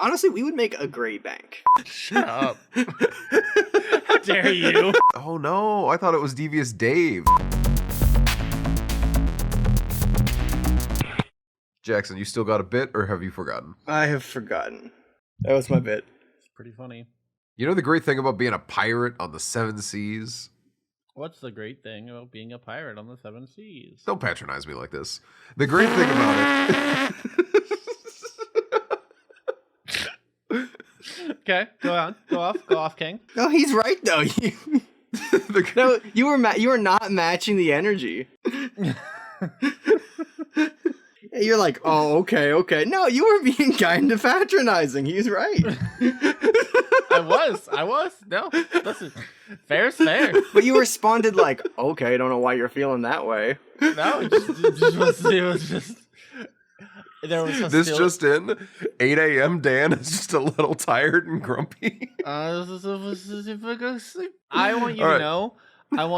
Honestly, we would make a great bank. Shut up. How dare you? Oh no, I thought it was Devious Dave. Jackson, you still got a bit, or have you forgotten? I have forgotten. That was my bit. It's pretty funny. You know the great thing about being a pirate on the Seven Seas? What's the great thing about being a pirate on the Seven Seas? Don't patronize me like this. The great thing about it... Okay, go on. Go off, King. No, he's right though. No, you were not matching the energy. You're like, oh, okay. No, you were being kind of patronizing. He's right. I was. No, listen, fair's fair. But you responded like, okay, I don't know why you're feeling that way. No, it was just. There was this just in, 8 a.m. Dan is just a little tired and grumpy. I want you to know. I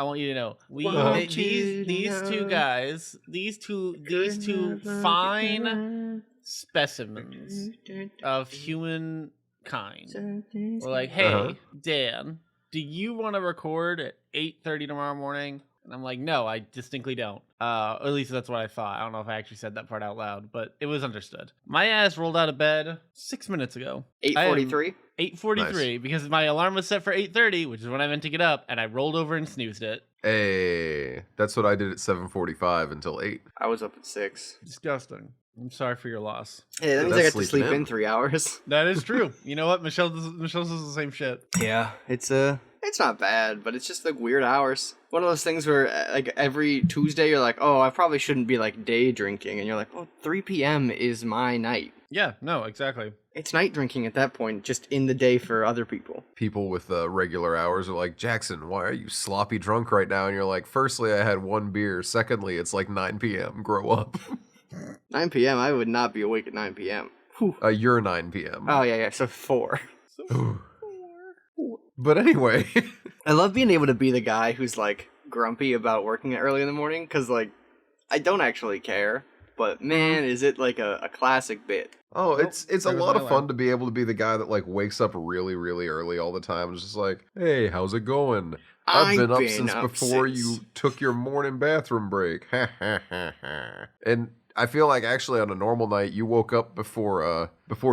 want you to know. These two guys, these two fine specimens of humankind were like, hey, Dan, do you want to record at 8:30 tomorrow morning? And I'm like, no, I distinctly don't. At least that's what I thought. I don't know if I actually said that part out loud, but it was understood. My ass rolled out of bed 6 minutes ago. 8:43? 8:43, nice. Because my alarm was set for 8:30, which is when I meant to get up, and I rolled over and snoozed it. Hey, that's what I did at 7:45 until 8. I was up at 6. Disgusting. I'm sorry for your loss. Hey, that means I got to sleep in 3 hours. That is true. You know what? Michelle does the same shit. Yeah, it's not bad, but it's just like weird hours. One of those things where like every Tuesday you're like, oh, I probably shouldn't be like day drinking. And you're like, oh, 3 p.m. is my night. Yeah, no, exactly. It's night drinking at that point, just in the day for other people. People with regular hours are like, Jackson, why are you sloppy drunk right now? And you're like, firstly, I had 1 beer. Secondly, it's like 9 p.m. Grow up. 9 p.m. I would not be awake at 9 p.m. You're 9 p.m. Oh, yeah, so 4. But anyway. I love being able to be the guy who's like grumpy about working early in the morning, because like I don't actually care, but man, is it like a classic bit. Oh, it's a lot of fun to be able to be the guy that like wakes up really, really early all the time. It's just like, hey, how's it going? I've been up since before you took your morning bathroom break. And I feel like actually on a normal night you woke up before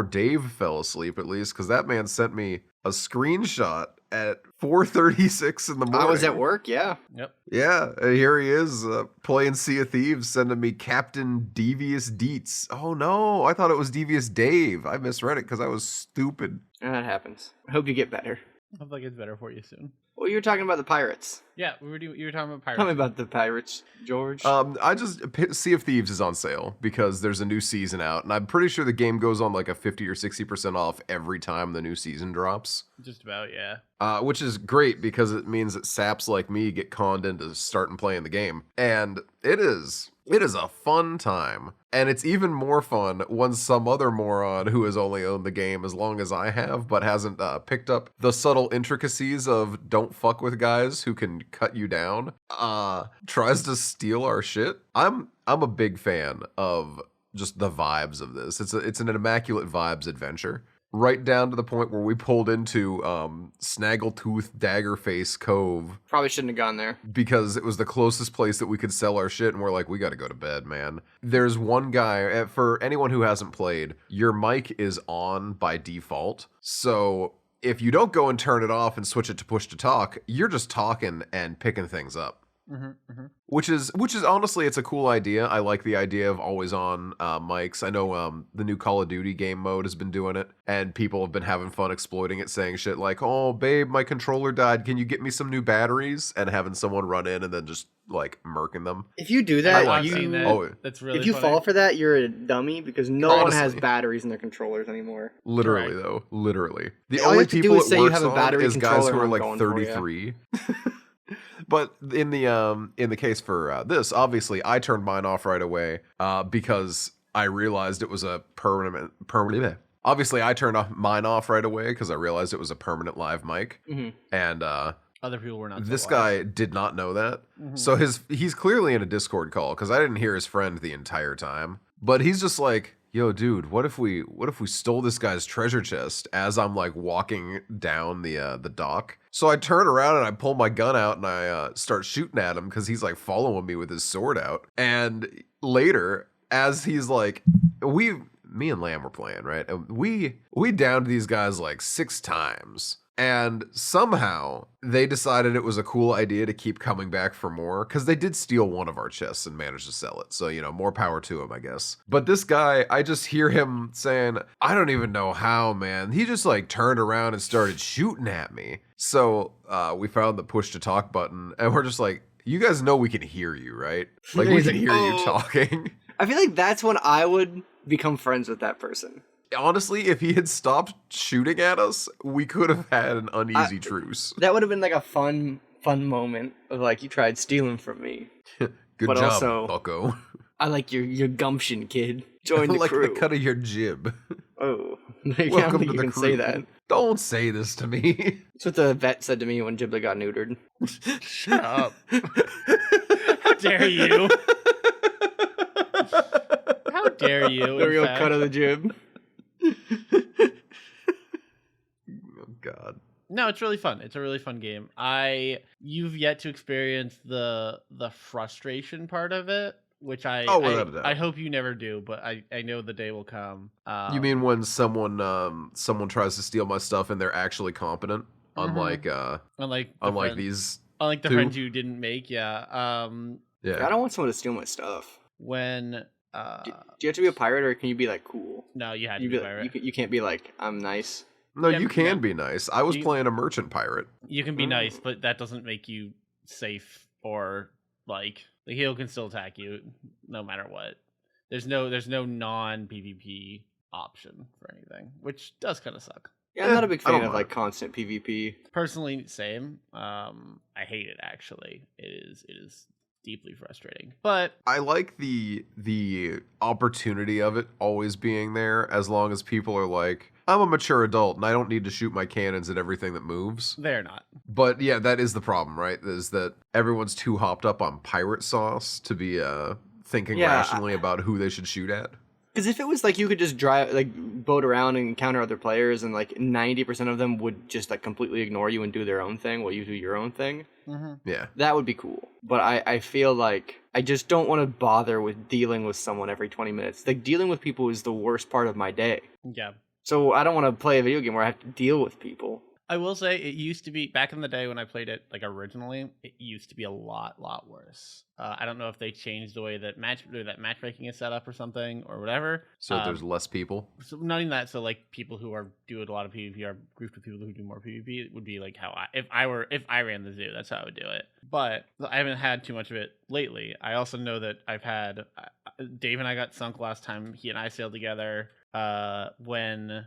Dave fell asleep, at least, because that man sent me a screenshot at 4:36 in the morning. I was at work, yeah. Yep. Yeah, and here he is playing Sea of Thieves, sending me Captain Devious Deets. Oh no, I thought it was Devious Dave. I misread it because I was stupid. That happens. I hope you get better. I hope that gets better for you soon. Well, you were talking about the pirates. Yeah, you were talking about pirates. Tell me about the pirates, George. Sea of Thieves is on sale because there's a new season out, and I'm pretty sure the game goes on like a 50 or 60% off every time the new season drops. Just about, yeah. Which is great because it means that saps like me get conned into starting playing the game. And it is a fun time. And it's even more fun when some other moron who has only owned the game as long as I have, but hasn't picked up the subtle intricacies of don't fuck with guys who can cut you down, tries to steal our shit. I'm a big fan of just the vibes of this. It's an immaculate vibes adventure. Right down to the point where we pulled into Snaggletooth Daggerface Cove. Probably shouldn't have gone there. Because it was the closest place that we could sell our shit, and we're like, we gotta go to bed, man. There's one guy, for anyone who hasn't played, your mic is on by default. So if you don't go and turn it off and switch it to push to talk, you're just talking and picking things up. Which is honestly, it's a cool idea. I like the idea of always on mics. I know the new Call of Duty game mode has been doing it, and people have been having fun exploiting it, saying shit like, oh babe, my controller died, can you get me some new batteries? And having someone run in and then just like murking them. If you do that, that's really if you funny. fall for that, you're a dummy, because no one has batteries in their controllers anymore. Literally though, literally. The all only you have to people do is say you have a on battery is guys who controller, are I'm like going for 33. But in the case for this, obviously I turned mine off right away because I realized it was a permanent. Obviously, I turned mine off right away because I realized it was a permanent live mic, and other people were not. This guy did not know that, so he's clearly in a Discord call because I didn't hear his friend the entire time. But he's just like, yo, dude, what if we stole this guy's treasure chest as I'm like walking down the dock? So I turn around and I pull my gun out and I start shooting at him because he's like following me with his sword out. And later, as he's like, me and Lamb were playing, right? And we downed these guys like 6 times. And somehow they decided it was a cool idea to keep coming back for more because they did steal one of our chests and managed to sell it. So, you know, more power to him, I guess. But this guy, I just hear him saying, I don't even know how, man. He just like turned around and started shooting at me. So we found the push to talk button and we're just like, you guys know we can hear you, right? Like we can hear you talking. I feel like that's when I would become friends with that person. Honestly, if he had stopped shooting at us, we could have had an uneasy truce. That would have been like a fun moment of like, you tried stealing from me. Good but job, also, bucko. I like your gumption, kid. Join the like crew. the cut of your jib. Oh, I Welcome don't think to you the can crew. say that. Don't say this to me. That's what the vet said to me when Ghibli got neutered. Shut up. How dare you? How dare you? The real cut of the jib. Oh, God. No, it's really fun. It's a really fun game. You've yet to experience the frustration part of it, which without a doubt. I hope you never do, but I know the day will come. You mean when someone tries to steal my stuff and they're actually competent, unlike unlike these the two? friends you didn't make, yeah. Yeah. I don't want someone to steal my stuff. When Do you have to be a pirate, or can you be like cool? no, you had to You be be, pirate. you can't be like, I'm nice. No, Yeah, you can yeah. be nice. I was You- playing a merchant pirate. You can be nice, but that doesn't make you safe or like the heal can still attack you no matter what. There's no non PvP option for anything, which does kind of suck. Yeah, I'm not a big I don't fan of mind. like constant PvP. Personally, same. I hate it actually. It is deeply frustrating. But I like the opportunity of it always being there as long as people are like, I'm a mature adult and I don't need to shoot my cannons at everything that moves. they're not. But yeah, that is the problem, right? Is that everyone's too hopped up on pirate sauce to be thinking Yeah, rationally about who they should shoot at. Because if it was like you could just drive, like boat around and encounter other players, and like 90% of them would just like completely ignore you and do their own thing while you do your own thing, Yeah. that would be cool. But I feel like I just don't want to bother with dealing with someone every 20 minutes. Like dealing with people is the worst part of my day. Yeah. So I don't want to play a video game where I have to deal with people. I will say it used to be back in the day when I played it like originally. It used to be a lot worse. I don't know if they changed the way that matchmaking is set up or something or whatever. So there's less people. So not even that. So like people who are doing a lot of PvP are grouped with people who do more PvP. It would be like how if I ran the zoo, that's how I would do it. But I haven't had too much of it lately. I also know that I've had Dave and I got sunk last time he and I sailed together. When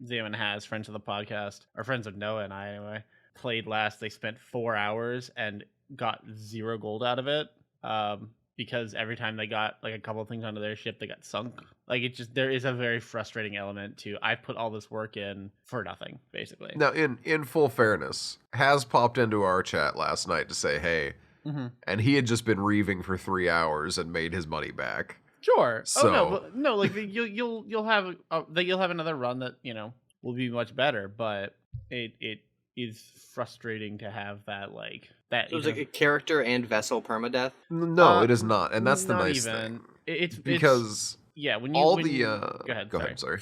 Zaman has friends of the podcast, or friends of Noah and I anyway, played last, they spent 4 hours and got 0 gold out of it. Because every time they got like a couple of things onto their ship, they got sunk. Like it just, there is a very frustrating element to I put all this work in for nothing, basically. Now, in full fairness, Has popped into our chat last night to say, hey, and he had just been reaving for 3 hours and made his money back. Sure. So- Oh no, but no, like you'll have another run that will be much better, but it is frustrating to have that like that. So it's like a character and vessel permadeath. No, it is not, and that's the not nice even. thing. It's Because yeah, when you all when the you, go ahead. I'm sorry.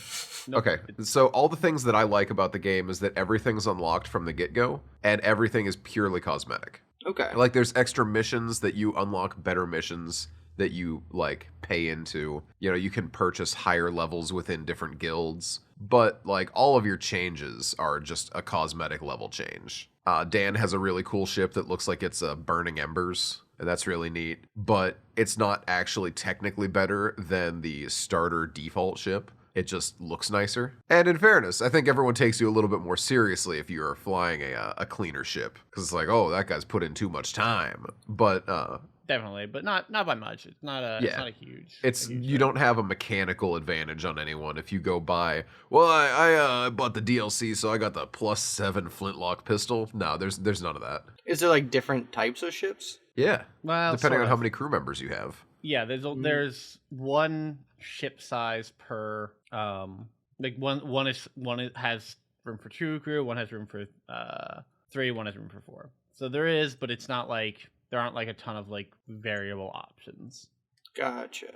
Nope. Okay, so all the things that I like about the game is that everything's unlocked from the get-go, and everything is purely cosmetic. Okay. Like there's extra missions that you unlock, better missions that you like pay into. You know, you can purchase higher levels within different guilds, but like all of your changes are just a cosmetic level change. Dan has a really cool ship that looks like it's burning embers, and that's really neat, but it's not actually technically better than the starter default ship. It just looks nicer. And in fairness, I think everyone takes you a little bit more seriously if you're flying a cleaner ship. Because it's like, oh, that guy's put in too much time. But Definitely, but not by much. It's not a it's not a huge. it's a huge you thing. don't have a mechanical advantage on anyone if you go buy, well, I bought the DLC, so I got the +7 flintlock pistol. No, there's none of that. Is there like different types of ships? Yeah. Well, Depending sort on how of. many crew members you have. Yeah, there's one ship size per like one has room for 2 crew, one has room for 3, one has room for 4. So there is, but it's not like there aren't like a ton of like variable options. Gotcha.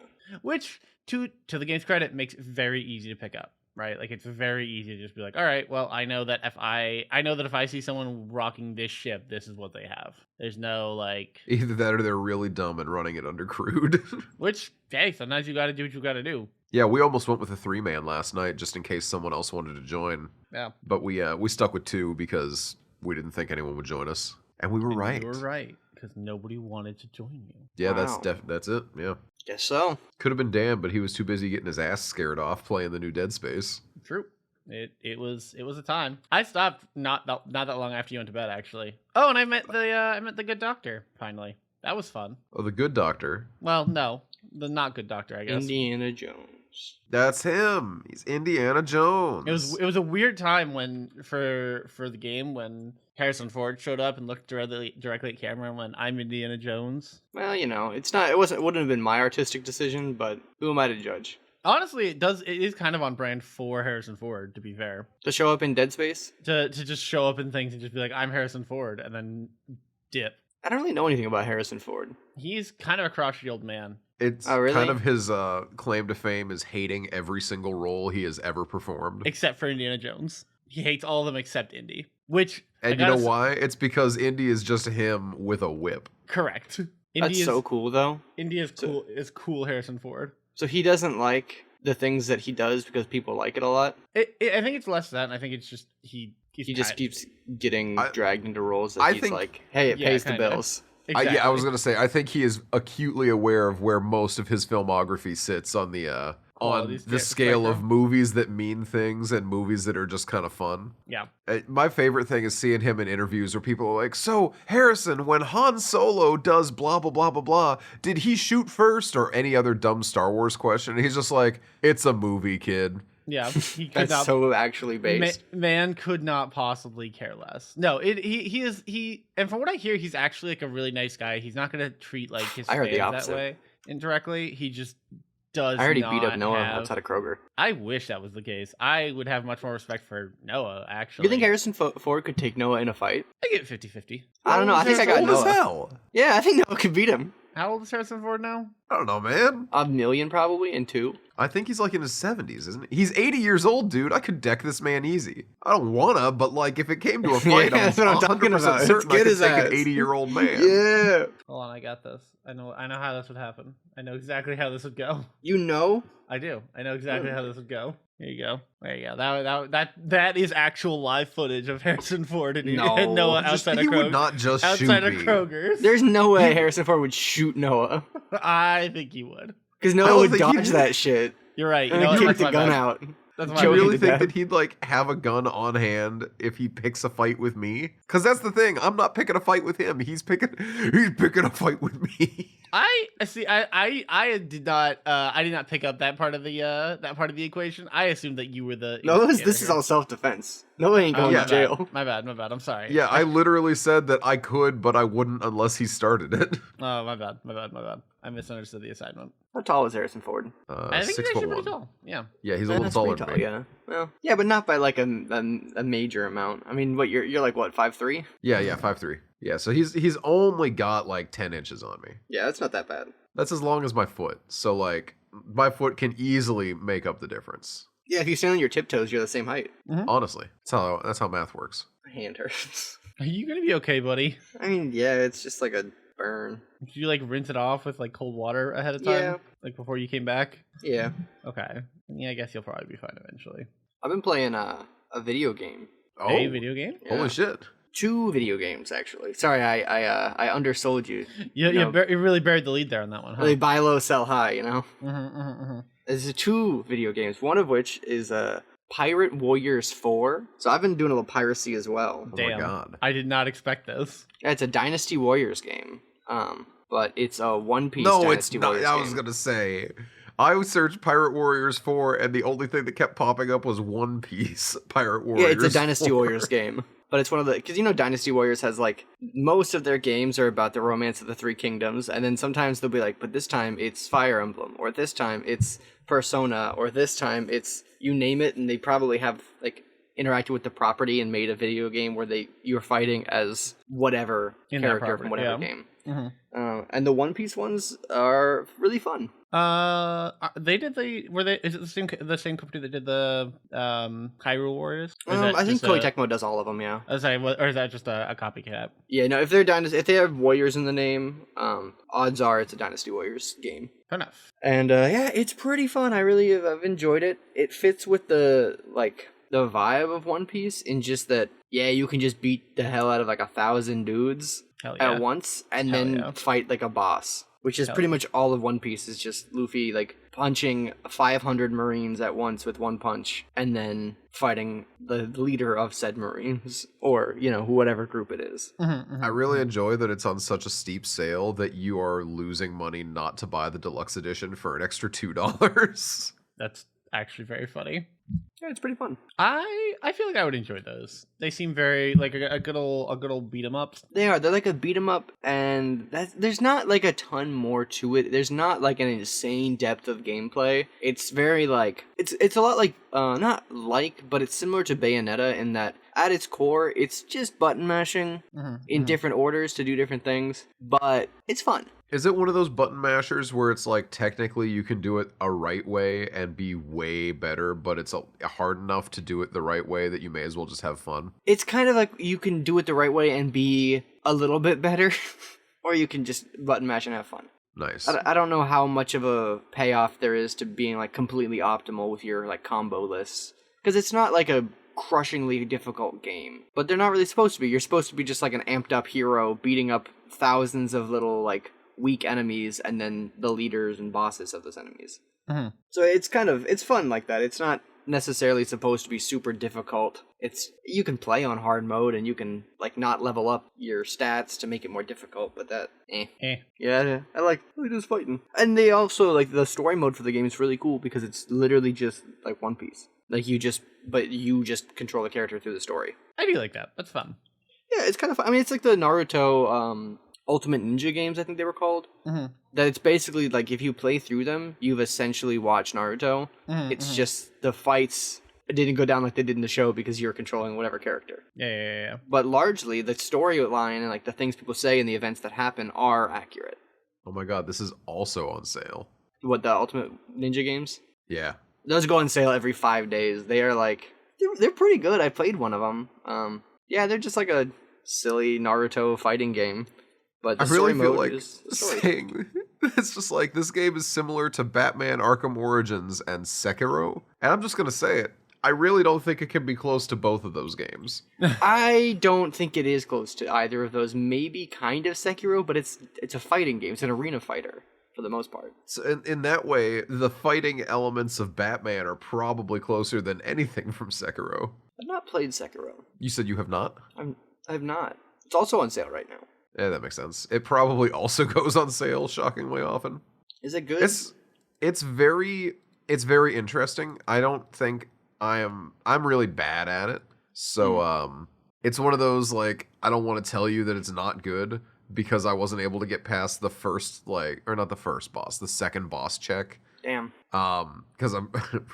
Which to the game's credit makes it very easy to pick up. Right, like it's very easy to just be like, all right, well, I know that if I see someone rocking this ship, this is what they have. There's no like Either that or they're really dumb and running it undercrewed. which hey, sometimes you got to do what you got to do. Yeah, we almost went with a 3-man last night just in case someone else wanted to join. Yeah, But we stuck with 2 because we didn't think anyone would join us, and we were right. You were right because nobody wanted to join you. Yeah, Wow. that's it. Yeah. Guess so. Could have been Dan, but he was too busy getting his ass scared off playing the new Dead Space. True. It was a time. I stopped not that long after you went to bed, actually. Oh, and I met the good doctor finally. That was fun. Oh, the good doctor. Well, no, the not good doctor, I guess. Indiana Jones. That's him. He's Indiana Jones. It was a weird time when for the game when Harrison Ford showed up and looked directly at camera and went, "I'm Indiana Jones." Well, you know, it wouldn't have been my artistic decision, but who am I to judge? Honestly, it is kind of on brand for Harrison Ford, to be fair. To show up in Dead Space? To just show up in things and just be like, "I'm Harrison Ford," and then dip. I don't really know anything about Harrison Ford. He's kind of a crotchety old man. It's Oh, really? kind of his claim to fame is hating every single role he has ever performed. Except for Indiana Jones. He hates all of them except Indy. Which And you know why? It's because Indy is just him with a whip. Correct. That's so cool, though. Indy is cool. Is cool Harrison Ford. So he doesn't like the things that he does because people like it a lot? I think it's less that, and I think it's just he just keeps getting dragged into roles that I he's think- like, hey, it Yeah, pays the kinda. bills. Exactly. I was gonna say I think he is acutely aware of where most of his filmography sits on the Quality scale of spectrum. movies that mean things and movies that are just kind of fun. Yeah. My favorite thing is seeing him in interviews where people are like, "So Harrison, when Han Solo does blah blah blah blah blah, did he shoot first or any other dumb Star Wars question?" And he's just like, "It's a movie, kid." Yeah. He could That's not. so actually based. Man could not possibly care less. No, he and from what I hear, he's actually like a really nice guy. He's not gonna treat like his I heard the fans that opposite. way indirectly. He just does. I already beat up not Noah have- outside of Kroger. I wish that was the case. I would have much more respect for Noah. Actually, You think Harrison Ford could take Noah in a fight? I get 50-50. I don't know. I think I got Old as Noah. hell. Yeah, I think Noah could beat him. How old is Harrison Ford now? I don't know, man. 1 million probably in 2. I think he's like in his 70s, isn't he? He's 80 years old, dude. I could deck this man easy. I don't wanna, but like if it came to a fight, Yeah, that's what I'm I'm talking 100% about. Let's certain I get could his take ass. an 80-year-old man. Yeah. Hold on, I got this. I know how this would happen. I know exactly how this would go. You know? I do. I know exactly how this would go. There you go. There you go. That is actual live footage of Harrison Ford and No. Noah Just- outside of he would Kroger. not just shoot Outside of me. Kroger's. There's no way Harrison Ford would shoot Noah. I think he would. Because I Noah don't would think he dodge would. that shit. You're right. You And know, kick that's the my gun bad. out. That's Do my you Joey bad. really to think death. that he'd like have a gun on hand if he picks a fight with me? Because that's the thing. I'm not picking a fight with him. He's picking a fight with me. I see. I did not pick up that part of the equation. I assumed that you were the. No, this instigator is here. all self-defense. Noah ain't going yeah. to jail. My bad. I'm sorry. Yeah, I literally said that I could, but I wouldn't unless he started it. Oh, my bad. I misunderstood the assignment. How tall is Harrison Ford? I think he's actually pretty 6'1". tall. Yeah. Yeah, he's a Yeah, little that's taller pretty than tall, me. yeah. Well, yeah, but not by like a major amount. I mean, what you're like what 5'3"? Yeah, 5'3". Yeah, so he's only got like 10 inches on me. Yeah, that's not that bad. That's as long as my foot. So like my foot can easily make up the difference. Yeah, if you stand on your tiptoes, you're the same height. Honestly, that's how math works. My hand hurts. Are you gonna be okay, buddy? I mean, yeah, it's just like a burn. Did you like rinse it off with like cold water ahead of time? Yeah. Like before you came back? Yeah, Okay. Yeah, I guess you'll probably be fine eventually. I've been playing a video game. Oh, A video game? Yeah. holy shit! 2 video games actually. Sorry, I undersold you. You really buried the lead there on that one, huh? They buy low, sell high. You know, Mm-hmm. there's 2 video games. One of which is Pirate Warriors 4. So I've been doing a little piracy as well. Oh Damn. my god. I did not expect this. Yeah, it's a Dynasty Warriors game. But it's a One Piece No, it's Dynasty not. Warriors I game. was gonna say. I searched Pirate Warriors 4, and the only thing that kept popping up was One Piece Pirate Warriors. Yeah, it's a Dynasty 4. Warriors game. but it's one of the, because Dynasty Warriors has like most of their games are about the romance of the Three Kingdoms, and then sometimes they'll be like, but this time it's Fire Emblem, or this time it's Persona, or this time it's you name it, and they probably have like interacted with the property and made a video game where you're fighting as whatever character from whatever game. Mm-hmm. And the One Piece ones are really fun. Is it the same company that did the Hyrule Warriors? I think Koei Tecmo does all of them. Yeah. Or is that just a copycat? Yeah, no. If they have Warriors in the name, odds are it's a Dynasty Warriors game. Fair enough. And yeah, it's pretty fun. I've enjoyed it. It fits with the vibe of One Piece in just that. Yeah, you can just beat the hell out of like 1,000 dudes at once, and then fight like a boss. Which is pretty much all of One Piece, is just Luffy like punching 500 Marines at once with one punch, and then fighting the leader of said Marines, or whatever group it is. I really enjoy that it's on such a steep sale that you are losing money not to buy the deluxe edition for an extra $2. That's actually very funny. Yeah, it's pretty fun. I feel like I would enjoy those. They seem very like a good old beat 'em up. They're like a beat 'em up, and there's not like a ton more to it. There's not like an insane depth of gameplay. It's very like it's a lot like but it's similar to Bayonetta in that at its core it's just button mashing in different orders to do different things, but it's fun. Is it one of those button mashers where it's like technically you can do it a right way and be way better, but it's hard enough to do it the right way that you may as well just have fun? It's kind of like you can do it the right way and be a little bit better, or you can just button mash and have fun. Nice. I don't know how much of a payoff there is to being like completely optimal with your like combo lists, because it's not like a crushingly difficult game, but they're not really supposed to be. You're supposed to be just like an amped up hero beating up thousands of little like weak enemies and then the leaders and bosses of those enemies. So it's fun like that. It's not necessarily supposed to be super difficult. You can play on hard mode and you can like not level up your stats to make it more difficult, but that yeah, I like just fighting. And they also like the story mode for the game is really cool because it's literally just like One Piece. Like you just control the character through the story. I do like that. That's fun. Yeah, it's kind of fun. I mean, it's like the Naruto Ultimate Ninja games, I think they were called. That it's basically like if you play through them, you've essentially watched Naruto. It's just the fights didn't go down like they did in the show because you're controlling whatever character. Yeah. But largely, the storyline and like the things people say and the events that happen are accurate. Oh my god, this is also on sale. What, the Ultimate Ninja games? Yeah. Those go on sale every 5 days. They are like they're pretty good. I played one of them. Yeah, they're just like a silly Naruto fighting game. But the I really feel mode like saying it's just like this game is similar to Batman Arkham Origins and Sekiro. And I'm just going to say it. I really don't think it can be close to both of those games. I don't think it is close to either of those. Maybe kind of Sekiro, but it's a fighting game. It's an arena fighter for the most part. So in that way, the fighting elements of Batman are probably closer than anything from Sekiro. I've not played Sekiro. You said you have not? I have not. It's also on sale right now. Yeah, that makes sense. It probably also goes on sale shockingly often. Is it good? It's very interesting. I don't think I'm really bad at it. So it's one of those like I don't want to tell you that it's not good because I wasn't able to get past the first the second boss check. Damn. Because I'm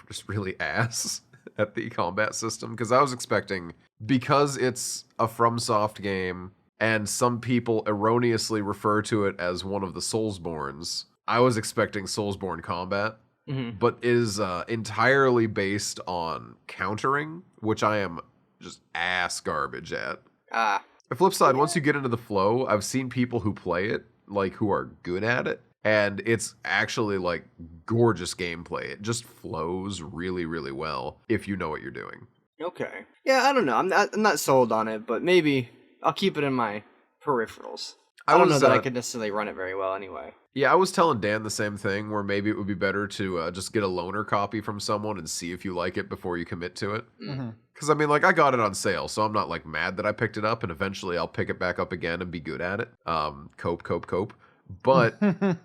just really ass at the combat system because I was expecting, because it's a FromSoft game and some people erroneously refer to it as one of the Soulsborns, I was expecting Soulsborne combat, but it is entirely based on countering, which I am just ass garbage at. The flip side, once you get into the flow, I've seen people who play it, like who are good at it, and it's actually like gorgeous gameplay. It just flows really, really well if you know what you're doing. Okay. Yeah, I don't know. I'm not sold on it, but maybe I'll keep it in my peripherals. I don't know that I could necessarily run it very well anyway. Yeah, I was telling Dan the same thing, where maybe it would be better to just get a loaner copy from someone and see if you like it before you commit to it. Because, I mean, like, I got it on sale, so I'm not, like, mad that I picked it up, and eventually I'll pick it back up again and be good at it. Cope. But yeah,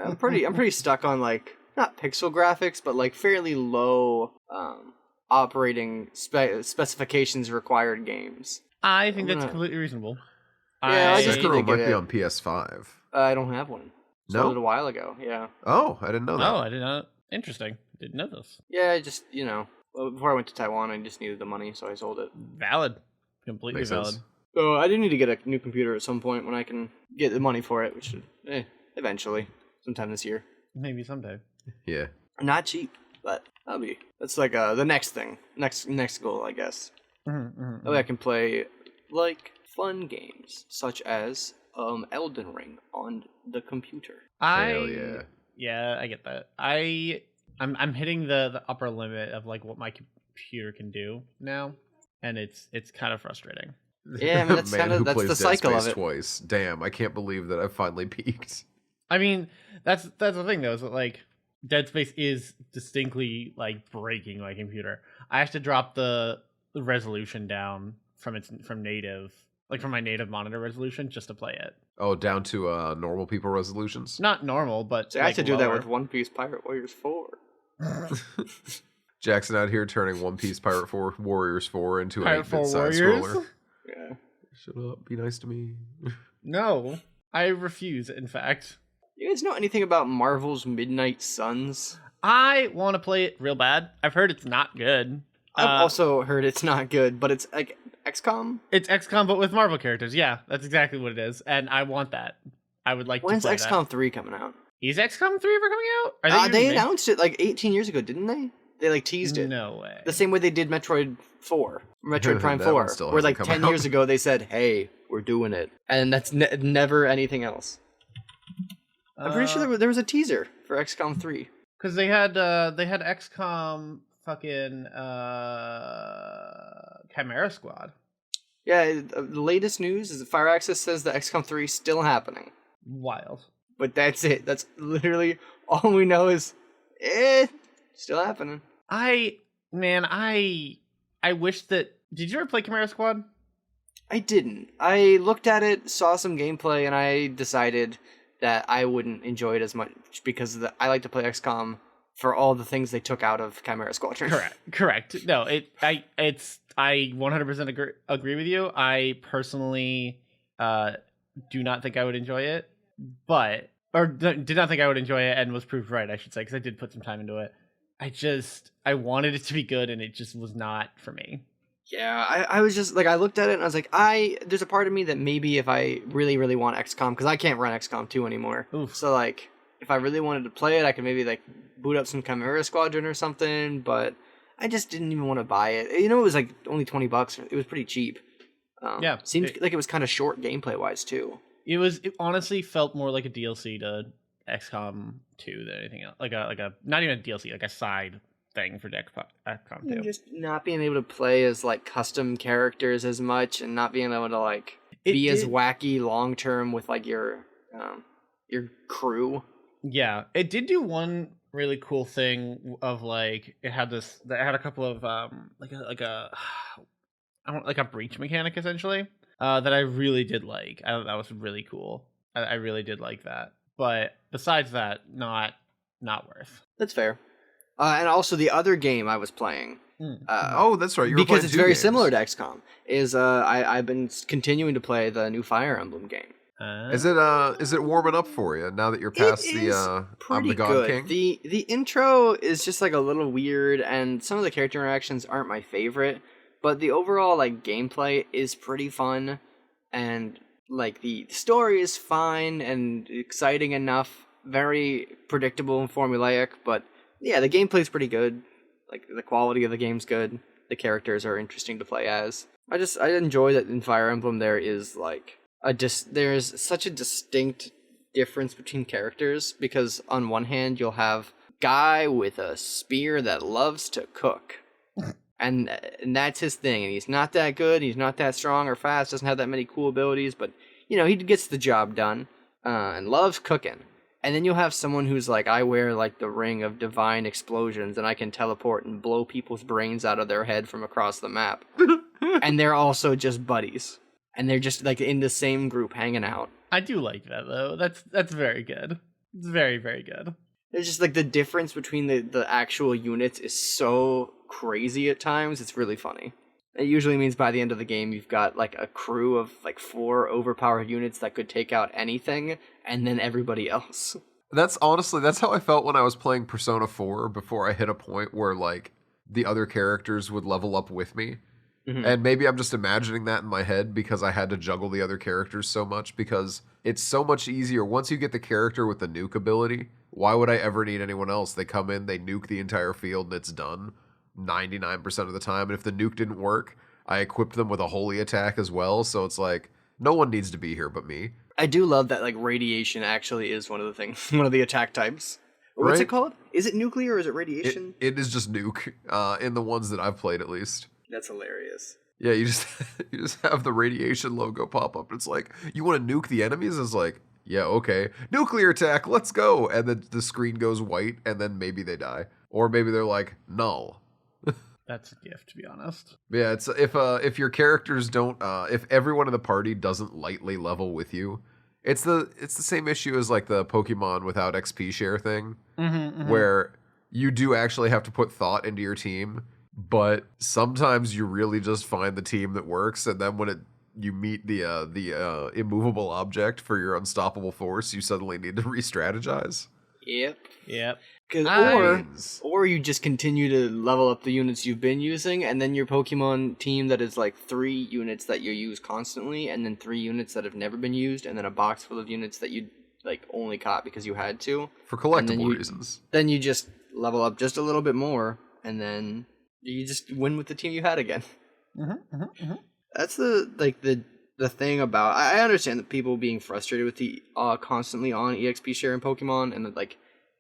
I'm pretty stuck on, like, not pixel graphics, but, like, fairly low operating specifications required games. I think I'm that's gonna- completely reasonable. Yeah, I just Sekiro think might of be it. on PS5. I don't have one. No? Sold it a while ago. Yeah. Oh, I didn't know that. Oh, I did not. Interesting. Didn't know this. Yeah, I just before I went to Taiwan, I just needed the money, so I sold it. Valid. Completely Makes valid. sense. So I do need to get a new computer at some point when I can get the money for it, which should, eventually, sometime this year. Maybe someday. Yeah. Not cheap, but that's like the next thing, next goal, I guess. That way I can play like fun games such as Elden Ring on the computer. Hell yeah. Yeah, I get that. I'm hitting the upper limit of like what my computer can do now, and it's kind of frustrating. Yeah, I mean, that's Man kinda- who that's plays the Dead cycle of Space it. twice. Damn, I can't believe that I finally peaked. I mean, that's the thing though, is that like Dead Space is distinctly like breaking my computer. I have to drop the resolution down from my native monitor resolution just to play it. Oh, down to normal people resolutions? Not normal, but So I have to do that lower. with One Piece Pirate Warriors 4. Jackson out here turning One Piece Pirate 4 Warriors 4 into Pirate an 8-bit 4 side Warriors? scroller. Yeah. Shut up, be nice to me. No, I refuse. In fact, You guys know anything about Marvel's Midnight Suns? I want to play it real bad. I've heard it's not good. I've also heard it's not good, but it's like XCOM. It's XCOM but with Marvel characters. Yeah, that's exactly what it is, and I want that. I would like When's to play XCOM 3 coming out? that. Is XCOM 3 ever coming out? Are They even announced it like 18 years ago, didn't they? They like teased it. No way. The same way they did Metroid 4, Metroid Prime That 4, one still where like hasn't come 10 out. years ago they said, "Hey, we're doing it," and that's never anything else. I'm pretty sure there was a teaser for XCOM 3. Because they had XCOM fucking Chimera Squad. Yeah, the latest news is that Firaxis says that XCOM 3 is still happening. Wild. But that's it. That's literally all we know is, still happening. I wish that. Did you ever play Chimera Squad? I didn't. I looked at it, saw some gameplay, and I decided that I wouldn't enjoy it as much because I like to play XCOM for all the things they took out of Chimera Squadron. Correct. No, I 100% agree with you. I personally do not think I would enjoy it, did not think I would enjoy it, and was proved right, I should say, because I did put some time into it. I wanted it to be good, and it just was not for me. Yeah, I was just like, I looked at it and I was like, there's a part of me that maybe if I really, really want XCOM, because I can't run XCOM 2 anymore. Oof. So like, if I really wanted to play it, I could maybe like boot up some Chimera Squadron or something, but I just didn't even want to buy it. You know, it was like only $20. It was pretty cheap. Yeah. Seems like it was kind of short gameplay wise too. It honestly felt more like a DLC to XCOM 2 than anything else. Like a not even a DLC, like a side thing for XCOM 2. Just not being able to play as like custom characters as much, and not being able to like be as wacky long term with like your crew. Yeah, it did do one really cool thing of like it had a couple of like a breach mechanic essentially that I really did like. I thought that was really cool. I really did like that. But besides that, not worth. That's fair. And also the other game I was playing. Oh, that's right. You were because playing it's two very games. similar to XCOM. Is I've been continuing to play the new Fire Emblem game. Is it warming up for you now that you're past I'm Pretty the God good. King? The intro is just like a little weird, and some of the character interactions aren't my favorite, but the overall like gameplay is pretty fun, and like the story is fine and exciting enough, very predictable and formulaic, but yeah, the gameplay's pretty good. Like the quality of the game's good. The characters are interesting to play as. I enjoy that in Fire Emblem there is like there's such a distinct difference between characters, because on one hand you'll have guy with a spear that loves to cook. And that's his thing, and he's not that good, he's not that strong or fast, doesn't have that many cool abilities, but you know, he gets the job done and loves cooking. And then you'll have someone who's like, I wear like the ring of divine explosions and I can teleport and blow people's brains out of their head from across the map. And they're also just buddies. And they're just like in the same group hanging out. I do like that though. That's very good. It's very, very good. It's just like the difference between the actual units is so crazy at times. It's really funny. It usually means by the end of the game, you've got like a crew of like 4 overpowered units that could take out anything, and then everybody else. That's how I felt when I was playing Persona 4 before I hit a point where like the other characters would level up with me. Mm-hmm. And maybe I'm just imagining that in my head because I had to juggle the other characters so much, because it's so much easier once you get the character with the nuke ability. Why would I ever need anyone else? They come in, they nuke the entire field, and it's done 99% of the time. And if the nuke didn't work, I equipped them with a holy attack as well. So it's like, no one needs to be here but me. I do love that like radiation actually is one of the things, one of the attack types. What's Right? it called? Is it nuclear or is it radiation? It is just nuke, in the ones that I've played at least. That's hilarious. Yeah, you just have the radiation logo pop up. It's like, you want to nuke the enemies? It's like, yeah, okay. Nuclear attack, let's go. And then the screen goes white, and then maybe they die. Or maybe they're like, null. That's a gift, to be honest. Yeah, it's if your characters don't if everyone in the party doesn't lightly level with you, it's the same issue as like the Pokemon without XP share thing, where you do actually have to put thought into your team, but sometimes you really just find the team that works, and then when you meet the immovable object for your unstoppable force, you suddenly need to re-strategize. Yep. Or you just continue to level up the units you've been using, and then your Pokemon team that is like 3 units that you use constantly, and then 3 units that have never been used, and then a box full of units that you like only caught because you had to. For collectible reasons. Then you just level up just a little bit more, and then you just win with the team you had again. That's the thing about... I understand that people being frustrated with the constantly on EXP share in Pokemon, and that like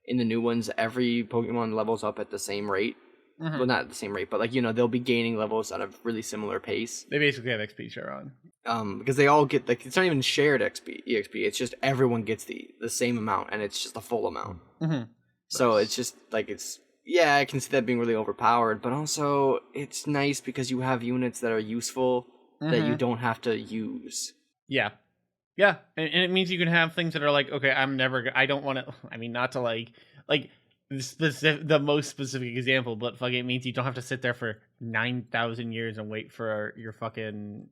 in the new ones, every Pokemon levels up at the same rate. Well, not at the same rate, but like, you know, they'll be gaining levels at a really similar pace. They basically have XP share on. Because they all get, like, it's not even shared EXP, it's just everyone gets the same amount, and it's just the full amount. So it's just, like, yeah, I can see that being really overpowered, but also it's nice because you have units that are useful that you don't have to use. Yeah, and it means you can have things that are like, okay, I don't want to, I mean, not to like the most specific example, but fucking it means you don't have to sit there for 9,000 years and wait for your fucking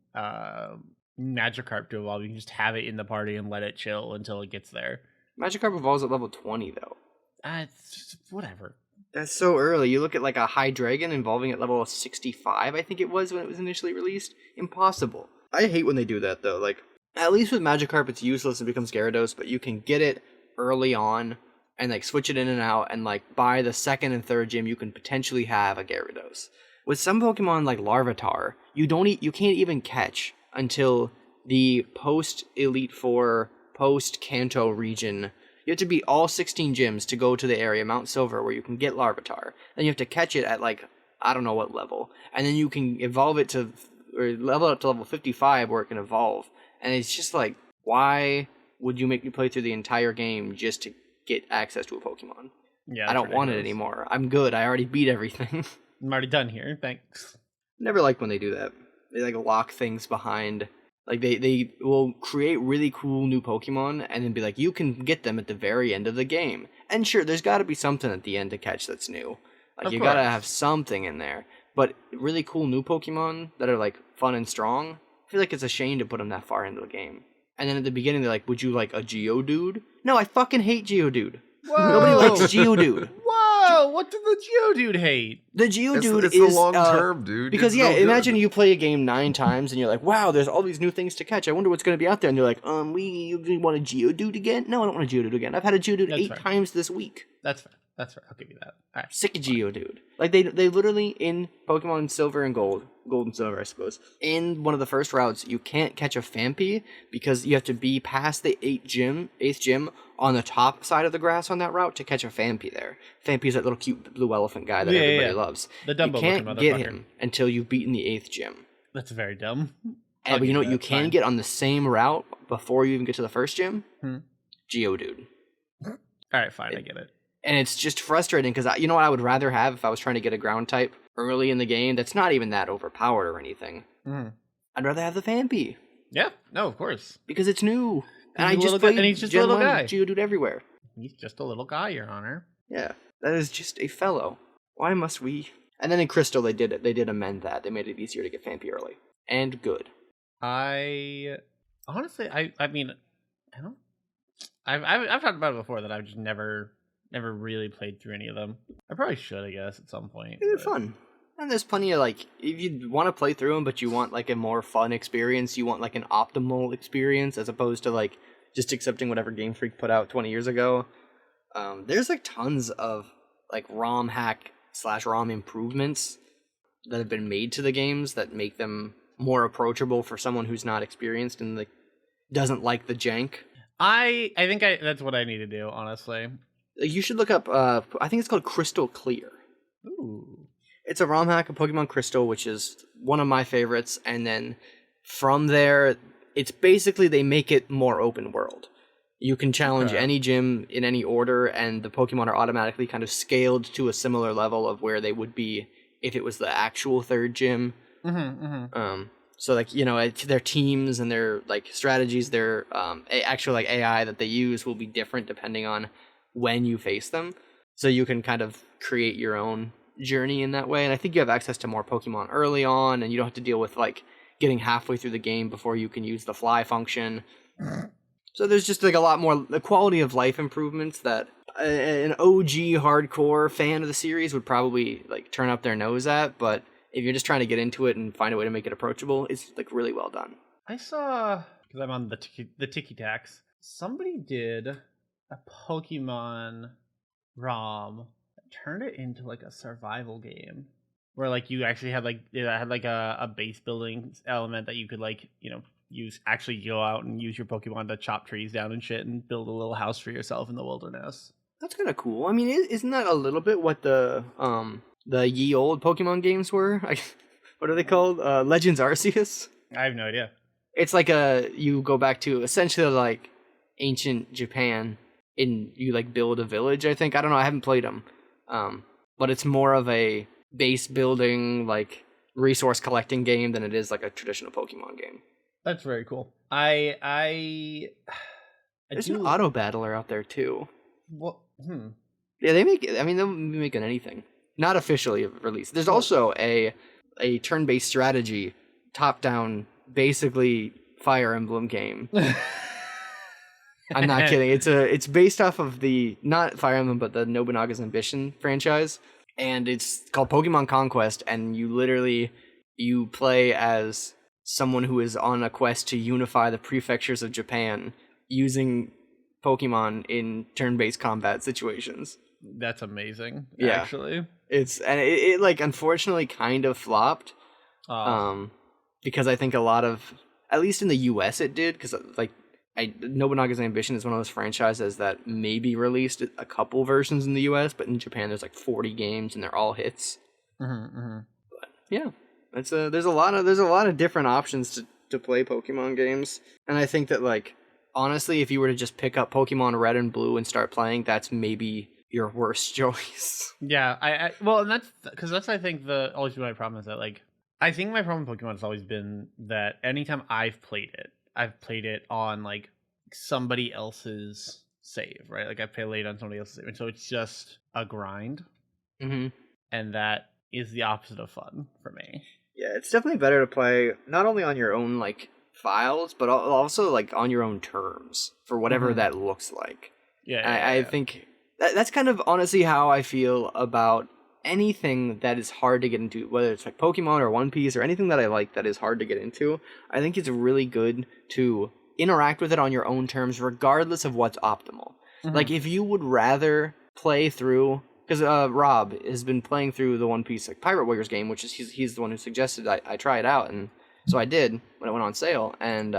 Magikarp to evolve. You can just have it in the party and let it chill until it gets there. Magikarp evolves at level 20, though. It's just whatever. That's so early. You look at like a High Dragon evolving at level 65, I think it was when it was initially released. Impossible. I hate when they do that, though. Like, at least with Magikarp, it's useless and becomes Gyarados, but you can get it early on and like switch it in and out, and like by the 2nd and 3rd gym, you can potentially have a Gyarados. With some Pokemon like Larvitar, you can't even catch until the post Elite Four, post Kanto region. You have to beat all 16 gyms to go to the area, Mount Silver, where you can get Larvitar. Then you have to catch it at like, I don't know what level, and then you can evolve it to, or level it up to level 55 where it can evolve. And it's just like, why would you make me play through the entire game just to get access to a Pokemon? Yeah, I don't want it anymore. I'm good. I already beat everything. I'm already done here. Thanks. Never like when they do that. They like lock things behind. Like they will create really cool new Pokemon and then be like, you can get them at the very end of the game. And sure, there's got to be something at the end to catch that's new. Like you got to have something in there. But really cool new Pokemon that are like fun and strong, I feel like it's a shame to put them that far into the game. And then at the beginning, they're like, would you like a Geodude? No, I fucking hate Geodude. Whoa. Nobody likes Geodude. Whoa, what did the Geodude hate? The Geodude it's is... the long term, dude. Because, it's imagine you play a game 9 times and you're like, wow, there's all these new things to catch. I wonder what's going to be out there. And you're like, we want a Geodude again? No, I don't want a Geodude again. I've had a Geodude 8 times this week. That's fair. I'll give you that. All right. Sick of Geodude. Like, they literally, in Pokemon Silver and Gold and Silver, I suppose, in one of the first routes, you can't catch a Phanpy because you have to be past the 8th gym on the top side of the grass on that route to catch a Phanpy there. Phanpy's that little cute blue elephant guy that everybody loves. The Dumbo you can't get him until you've beaten the 8th gym. That's very dumb. But you know what you can get on the same route before you even get to the first gym? Geodude. All right, fine, I get it. And it's just frustrating because you know what I would rather have if I was trying to get a ground type early in the game that's not even that overpowered or anything. I'd rather have the Phanpy. Yeah, no, of course. Because it's new. And I he's just just played a little guy. Geodude everywhere. He's just a little guy, Your Honor. Yeah, that is just a fellow. Why must we? And then in Crystal, they did it. They did amend that. They made it easier to get Phanpy early. And good. I honestly, I mean, I don't. I've talked about it before that I've just never really played through any of them. I probably should, I guess, at some point. They're fun. And there's plenty of, like, if you want to play through them, but you want, like, a more fun experience, you want, like, an optimal experience, as opposed to, like, just accepting whatever Game Freak put out 20 years ago. There's, like, tons of, like, ROM hack / ROM improvements that have been made to the games that make them more approachable for someone who's not experienced and, like, doesn't like the jank. I think that's what I need to do, honestly. You should look up, I think it's called Crystal Clear. Ooh. It's a ROM hack of Pokemon Crystal, which is one of my favorites, and then from there, it's basically they make it more open world. You can challenge any gym in any order, and the Pokemon are automatically kind of scaled to a similar level of where they would be if it was the actual third gym. So, like, you know, their teams and their, like, strategies, their actual, like, AI that they use will be different depending on when you face them. So you can kind of create your own journey in that way, and I think you have access to more Pokemon early on, and you don't have to deal with, like, getting halfway through the game before you can use the fly function. So there's just, like, a lot more the quality of life improvements that an OG hardcore fan of the series would probably, like, turn up their nose at, but if you're just trying to get into it and find a way to make it approachable, it's, like, really well done. I saw, because I'm on the Tiki Tacs, somebody did a Pokemon ROM, turned it into, like, a survival game where, like, you actually had, like, it had, like, a base building element that you could, like, you know, actually go out and use your Pokemon to chop trees down and shit and build a little house for yourself in the wilderness. That's kind of cool. I mean, isn't that a little bit what the ye old Pokemon games were? What are they called? Legends Arceus? I have no idea. It's like you go back to essentially, like, ancient Japan, and you, like, build a village, I think. I don't know, I haven't played them. But it's more of a base building, like, resource collecting game than it is like a traditional Pokemon game. That's very cool. There's an auto battler out there too. What? Yeah, they make it. I mean, they'll be making anything. Not officially released. There's also a turn-based strategy, top-down, basically Fire Emblem game. I'm not kidding. It's based off of the, not Fire Emblem, but the Nobunaga's Ambition franchise, and it's called Pokemon Conquest, and you play as someone who is on a quest to unify the prefectures of Japan using Pokemon in turn-based combat situations. That's amazing. Yeah. Actually, it like unfortunately kind of flopped, because I think a lot of, at least in the US it did, because like Nobunaga's Ambition is one of those franchises that maybe released a couple versions in the US, but in Japan there's like 40 games and they're all hits. But yeah, there's a lot of different options to play Pokemon games, and I think that, like, honestly, if you were to just pick up Pokemon Red and Blue and start playing, that's maybe your worst choice. Yeah, well, and that's I think always been my problem is that, like, I think my problem with Pokemon has always been that anytime I've played it on, like, somebody else's save, right? Like, I played on somebody else's save, and so it's just a grind, and that is the opposite of fun for me. Yeah, it's definitely better to play not only on your own, like, files, but also, like, on your own terms for whatever that looks like. I think that's kind of honestly how I feel about anything that is hard to get into, whether it's like Pokemon or One Piece or anything that I like that is hard to get into. I think it's really good to interact with it on your own terms, regardless of what's optimal. Like, if you would rather play through, because Rob has been playing through the One Piece, like, Pirate Warriors game, which is he's the one who suggested I try it out, and so I did when it went on sale, and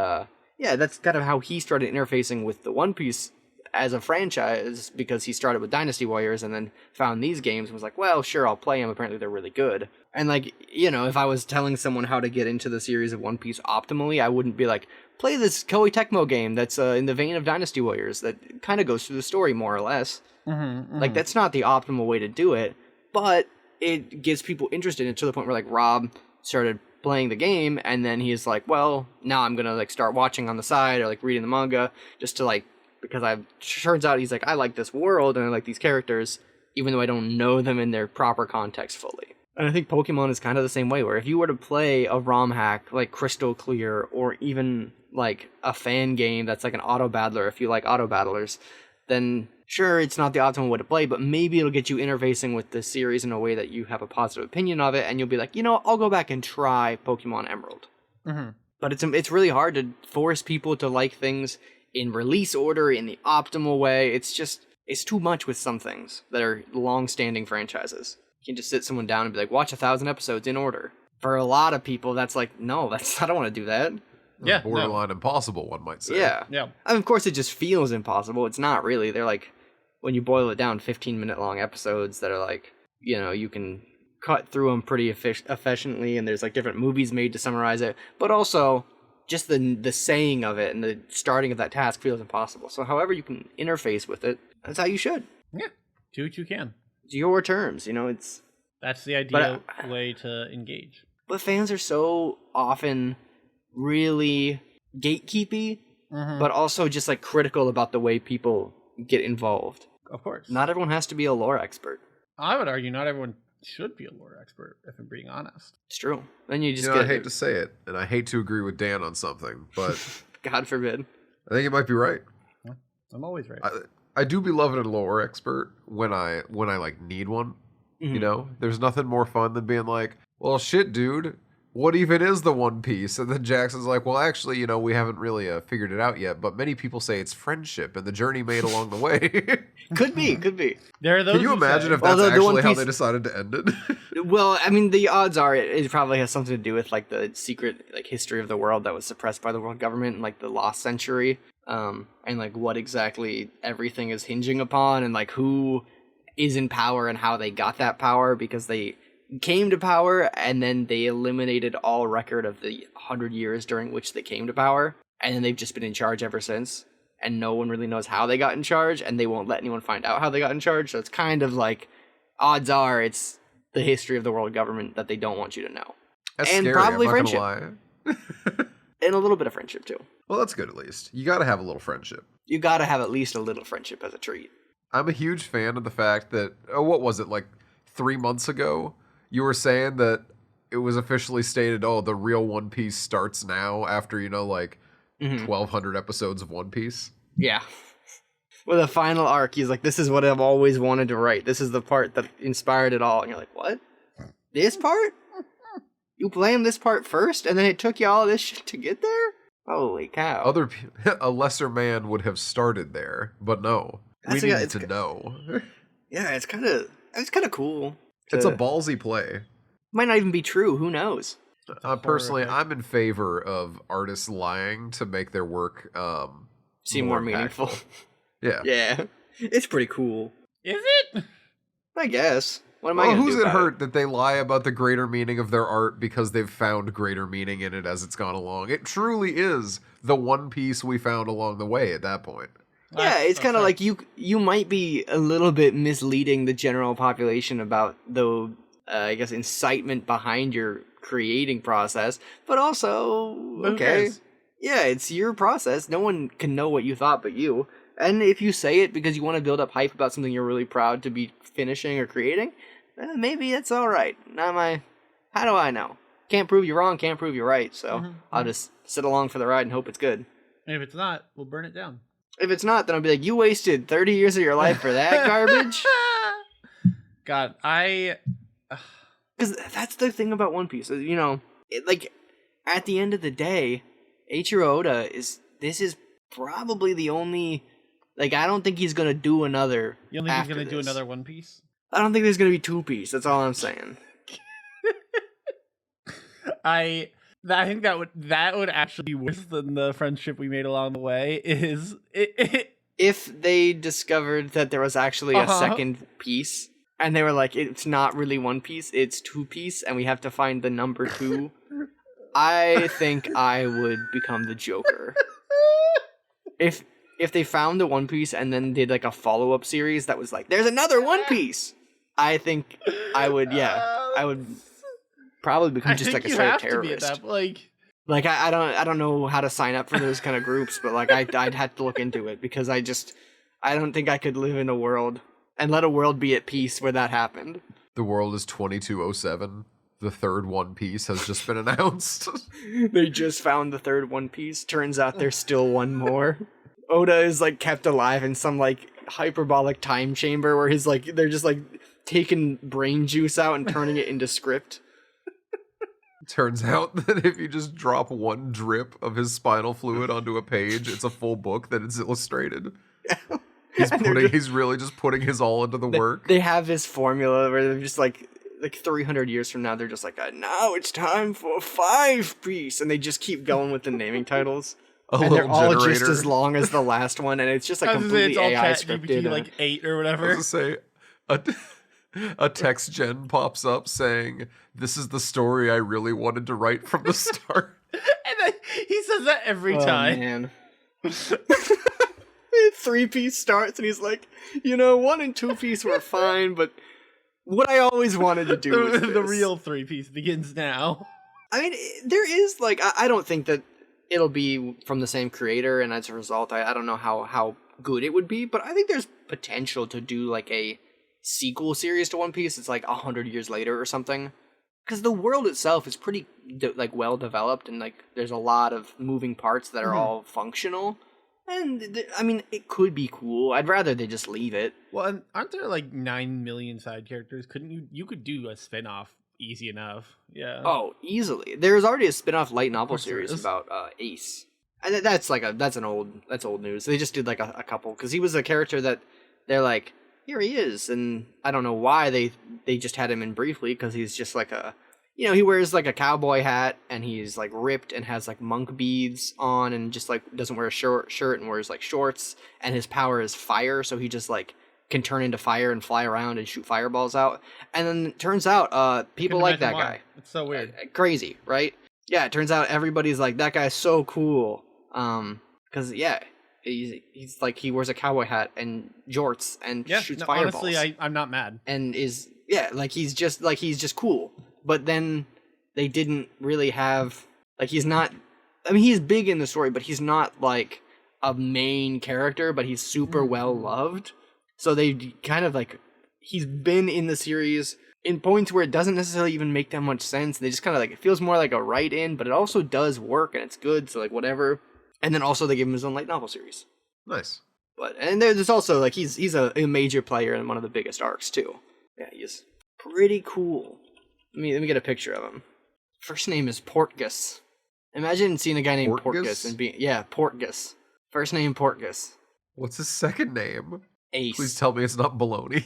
yeah, that's kind of how he started interfacing with the One Piece as a franchise, because he started with Dynasty Warriors and then found these games and was like, well, sure, I'll play them. Apparently they're really good. And, like, you know, if I was telling someone how to get into the series of One Piece optimally, I wouldn't be like, play this Koei Tecmo game that's in the vein of Dynasty Warriors that kind of goes through the story more or less. Like, that's not the optimal way to do it, but it gets people interested in it to the point where, like, Rob started playing the game, and then he's like, well, now I'm gonna, like, start watching on the side or, like, reading the manga just to, like, because turns out he's like, I like this world and I like these characters, even though I don't know them in their proper context fully. And I think Pokemon is kind of the same way, where if you were to play a ROM hack like Crystal Clear, or even like a fan game that's like an auto battler, if you like auto battlers, then sure, it's not the optimal way to play, but maybe it'll get you interfacing with the series in a way that you have a positive opinion of it, and you'll be like, I'll go back and try Pokemon Emerald. Mm-hmm. But it's really hard to force people to like things in release order, in the optimal way. It's too much with some things that are long-standing franchises. You can just sit someone down and be like, watch 1,000 episodes in order. For a lot of people, that's like, no, I don't want to do that. Yeah, Borderline impossible, one might say. Yeah. I mean, of course, it just feels impossible. It's not really. They're like, when you boil it down, 15-minute long episodes that are like, you can cut through them pretty efficiently, and there's like different movies made to summarize it. But also, just the saying of it and the starting of that task feels impossible. So however you can interface with it, that's how you should. Yeah. Do what you can. It's your terms, it's... That's the ideal way to engage. But fans are so often really gatekeepy, but also just like critical about the way people get involved. Of course. Not everyone has to be a lore expert. I would argue not everyone should be a lore expert, if I'm being honest. It's true. Then you just I hate to say it, and I hate to agree with Dan on something, but God forbid. I think you might be right. I'm always right. I do be loving a lore expert when I like need one. There's nothing more fun than being like, well, shit, dude, what even is the One Piece? And then Jackson's like, well, actually, we haven't really figured it out yet, but many people say it's friendship and the journey made along the way. Could be. There are those. Can you imagine if that's actually how they decided to end it? Well, I mean, the odds are it probably has something to do with like the secret like history of the world that was suppressed by the world government in like the lost century, and like what exactly everything is hinging upon, and like who is in power and how they got that power, because they came to power and then they eliminated all record of the 100 years during which they came to power, and then they've just been in charge ever since, and no one really knows how they got in charge, and they won't let anyone find out how they got in charge. So it's kind of like, odds are it's the history of the world government that they don't want you to know. That's and scary, probably I'm not friendship. gonna lie. And a little bit of friendship too. Well, that's good at least. You gotta have a little friendship. You gotta have at least a little friendship as a treat. I'm a huge fan of the fact that, what was it, like 3 months ago? You were saying that it was officially stated, the real One Piece starts now after, 1,200 episodes of One Piece. Yeah. With a final arc, he's like, this is what I've always wanted to write. This is the part that inspired it all. And you're like, what? This part? You planned this part first, and then it took you all this shit to get there? Holy cow. A lesser man would have started there, but no. We need to know. Yeah, it's kind of cool. It's a ballsy play. Might not even be true. Who knows? Personally, I'm in favor of artists lying to make their work seem more meaningful. Yeah. Yeah. It's pretty cool. Is it? I guess. What am I gonna do? Who's it about hurt that they lie about the greater meaning of their art because they've found greater meaning in it as it's gone along? It truly is the One Piece we found along the way at that point. Yeah, it's kind of like you might be a little bit misleading the general population about the, I guess, incitement behind your creating process, but also, okay, yeah, it's your process. No one can know what you thought but you. And if you say it because you want to build up hype about something you're really proud to be finishing or creating, maybe that's all right. How do I know? Can't prove you wrong, can't prove you right, so I'll just sit along for the ride and hope it's good. And if it's not, we'll burn it down. If it's not, then I'll be like, you wasted 30 years of your life for that garbage? God, Because that's the thing about One Piece. Like, at the end of the day, Eiichiro Oda is probably the only... Like, I don't think he's going to do another. You don't think he's going to do another One Piece? I don't think there's going to be Two Piece. That's all I'm saying. I think that would actually be worse than the friendship we made along the way. If they discovered that there was actually a second piece, and they were like, it's not really One Piece, it's Two Piece, and we have to find the number 2, I think I would become the Joker. If they found the One Piece and then did like a follow-up series that was like, there's another One Piece, I think I would probably become just like a straight terrorist. Like I don't know how to sign up for those kind of groups, but like I'd have to look into it because I don't think I could live in a world and let a world be at peace where that happened. The world is 2207. The third One Piece has just been announced. They just found the third One Piece. Turns out there's still one more. Oda is like kept alive in some like hyperbolic time chamber where he's like they're just like taking brain juice out and turning it into script. Turns out that if you just drop one drip of his spinal fluid onto a page, it's a full book that is illustrated. He's really just putting his all into the work. They have this formula where they're just like 300 years from now, they're just like, now it's time for 5 Piece, and they just keep going with the naming titles. And they're all just as long as the last one, and it's just like completely AI scripted. Like 8 or whatever. I was gonna say, a text gen pops up saying, "This is the story I really wanted to write from the start." And then he says that every time. Man. 3 Piece starts, and he's like, 1 and 2 Piece were fine, but what I always wanted to do was the real 3 Piece begins now. I mean, there is, like, I don't think that it'll be from the same creator, and as a result, I don't know how good it would be, but I think there's potential to do, like, a sequel series to One Piece. It's, like, 100 years later or something. Because the world itself is pretty, like, well-developed, and, like, there's a lot of moving parts that are all functional. And, I mean, it could be cool. I'd rather they just leave it. Well, and aren't there, like, 9 million side characters? Couldn't you could do a spin-off easy enough. Yeah. Oh, easily. There's already a spin-off light novel series about Ace. And that's old news. They just did like a couple because he was a character that they're like, here he is, and I don't know why they just had him in briefly because he's just like he wears like a cowboy hat and he's like ripped and has like monk beads on and just like doesn't wear a shirt and wears like shorts, and his power is fire, so he just like can turn into fire and fly around and shoot fireballs out. And then it turns out people like that guy. It's so weird. Crazy, right? Yeah, it turns out everybody's like, that guy's so cool. Because he's like, he wears a cowboy hat and jorts and shoots fireballs. Honestly, I'm not mad. And he's just cool. But then they didn't really have, like, he's not, I mean, he's big in the story, but he's not like a main character, but he's super well loved. So they kind of like, he's been in the series in points where it doesn't necessarily even make that much sense. They just kind of like, it feels more like a write-in, but it also does work and it's good. So like whatever. And then also they give him his own light novel series. Nice. And there's also like, he's a major player in one of the biggest arcs too. Yeah, he's pretty cool. Let me get a picture of him. First name is Portgas. Imagine seeing a guy named Portgas and being, Portgas. First name Portgas. What's his second name? Ace. Please tell me it's not baloney.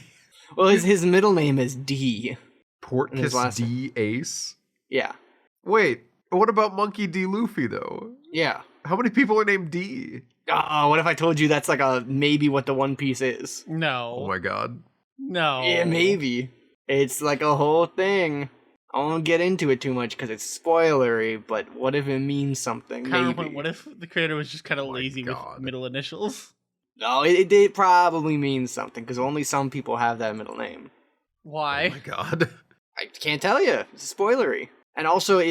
Well, his middle name is D. Portgas D. Ace? Yeah. Wait, what about Monkey D. Luffy, though? Yeah. How many people are named D? Oh, what if I told you that's like maybe what the One Piece is? No. Oh my god. No. Yeah, maybe. It's like a whole thing. I won't get into it too much because it's spoilery, but what if it means something? Maybe. What if the creator was just kind of lazy with middle initials? No, it probably means something because only some people have that middle name. Why? Oh my god. I can't tell you. It's spoilery. And also,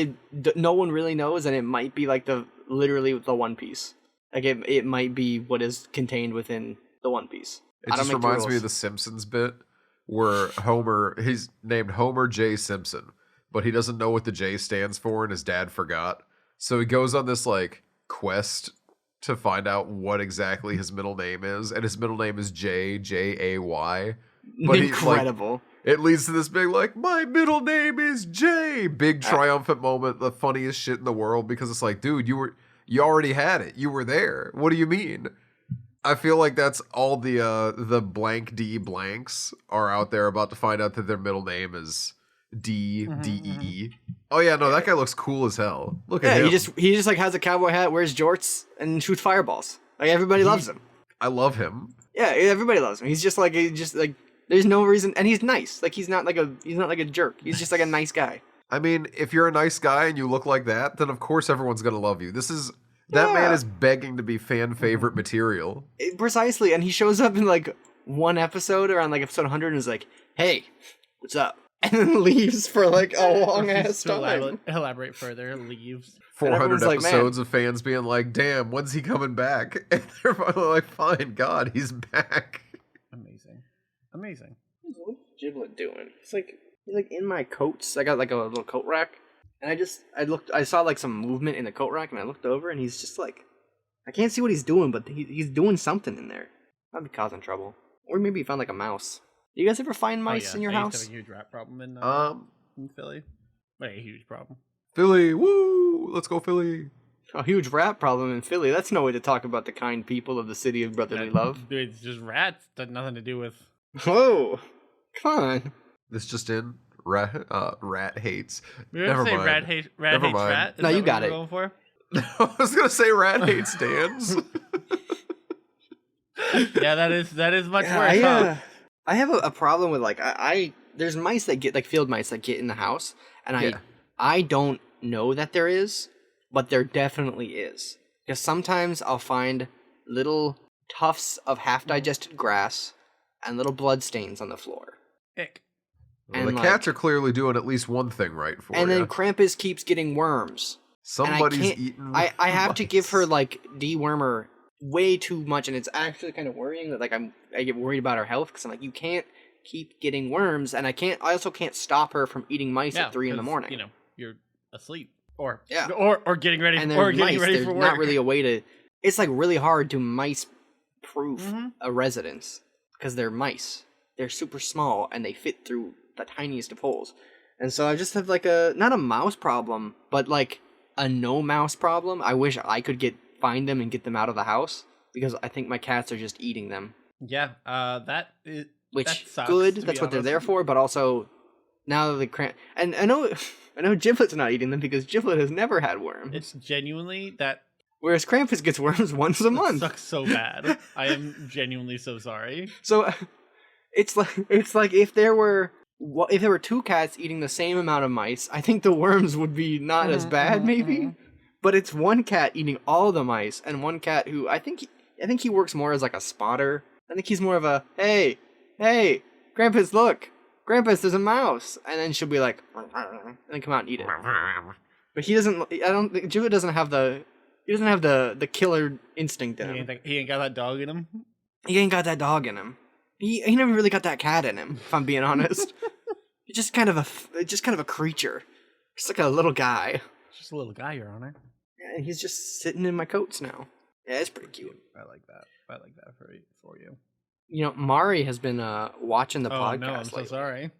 no one really knows, and it might be like literally the One Piece. Like it might be what is contained within the One Piece. It just reminds me of the Simpsons bit where he's named Homer J. Simpson, but he doesn't know what the J stands for, and his dad forgot. So he goes on this like quest to find out what exactly his middle name is, and his middle name is Jay. But incredible. It leads to this big like, my middle name is Jay. Big triumphant moment, the funniest shit in the world, because it's like, dude, you already had it. You were there. What do you mean? I feel like that's all the blank D blanks are out there about to find out that their middle name is D D-E-E. Oh yeah, no, that guy looks cool as hell. Look at him. He just like has a cowboy hat, wears jorts, and shoots fireballs. Like everybody loves him. I love him. Yeah, everybody loves him. He's just like there's no reason, and he's nice. Like he's not like a jerk. He's just like a nice guy. I mean, if you're a nice guy and you look like that, then of course everyone's gonna love you. That man is begging to be fan favorite material. Precisely, and he shows up in like one episode around like episode 100 and is like, "Hey, what's up?" and then leaves for like a long Refuses ass to time. elaborate further, leaves. 400 everyone's like, man. episodes of fans being like, "Damn, when's he coming back?" And they're finally like, "Fine, God, he's back." Amazing. What's Giblet doing? He's like in my coats. I got like a little coat rack, and I saw like some movement in the coat rack, and I looked over, and he's just like, I can't see what he's doing, but he's doing something in there. Might be causing trouble, or maybe he found like a mouse. Do you guys ever find mice in your I used house? to have a huge rat problem in Philly. Like a huge problem. Philly, woo! Let's go, Philly. A huge rat problem in Philly. That's no way to talk about the kind people of the city of brotherly love. Dude, it's just rats. That nothing to do with. Whoa, come on. This just in. Rat hates. We were Never gonna say mind. rat hates Never mind. rat. Is No, that you what got you it. were going for? I was gonna say rat hates Dan's. Yeah, that is much Yeah, worse. I have a problem with like there's mice that get like field mice that get in the house, and Yeah. I don't know that there is, but there definitely is. Because sometimes I'll find little tufts of half digested grass and little blood stains on the floor. Ick. Well, And, the cats like- are clearly doing at least one thing right for And you. then Krampus keeps getting worms. Somebody's and eating. I have to give her mice. like dewormer way too much, and it's actually kind of worrying that like I get worried about her health because I'm like, you can't keep getting worms, and I also can't stop her from eating mice at 3 a.m. You know, you're asleep or Yeah. or getting ready And or they're getting mice. ready There's for work. not really a way to. It's like really hard to mice proof Mhm. a residence because they're mice. They're super small and they fit through the tiniest of holes. And so I just have like not a mouse problem, but like a no mouse problem. I wish I could find them and get them out of the house because I think my cats are just eating them. Yeah, that is Which that sucks, good, to be that's what they're honest. there for. But also now that and I know Giblet's not eating them because Giblet has never had worms. It's genuinely that Whereas Krampus gets worms once a month. sucks so bad. I am genuinely so sorry. So it's like if there were 2 cats eating the same amount of mice, I think the worms would be not as bad maybe. But it's one cat eating all the mice and one cat who I think he works more as like a spotter. I think he's more of a hey, Krampus, look. Krampus, there's a mouse. And then she'll be like and then come out and eat it. But he doesn't I don't think Julia doesn't have the killer instinct in him. He ain't got that dog in him. He ain't got that dog in him. He never really got that cat in him, if I'm being honest. He's just kind of a creature. Just like a little guy. Just a little guy, Your Honor. And he's just sitting in my coats now. Yeah, it's pretty cute. I like that. I like that for you. You know, Mari has been watching the Oh podcast no, I'm so lately. sorry.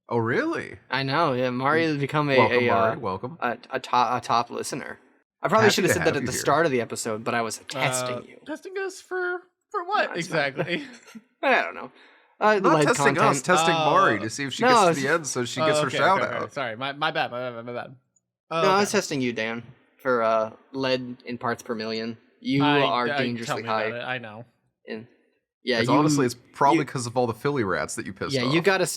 Oh, really? I know, yeah. Mari has become Welcome, Mari. Welcome. a top listener. I probably Happy should have to said have that at you the here. start of the episode, but I was testing you. Testing us for what No, it's not. exactly? I don't know. Not lead testing us, content. testing Oh. Mari to see if she No, gets to it's- the end so she gets her Okay, shout okay. out. Sorry, my bad. Oh, No, I okay. was testing you, Dan, for lead in parts per million. You I- are tell dangerously me high. about it. I know. And yeah, It's you, honestly, it's probably you- because of all the Philly rats that you pissed yeah, off.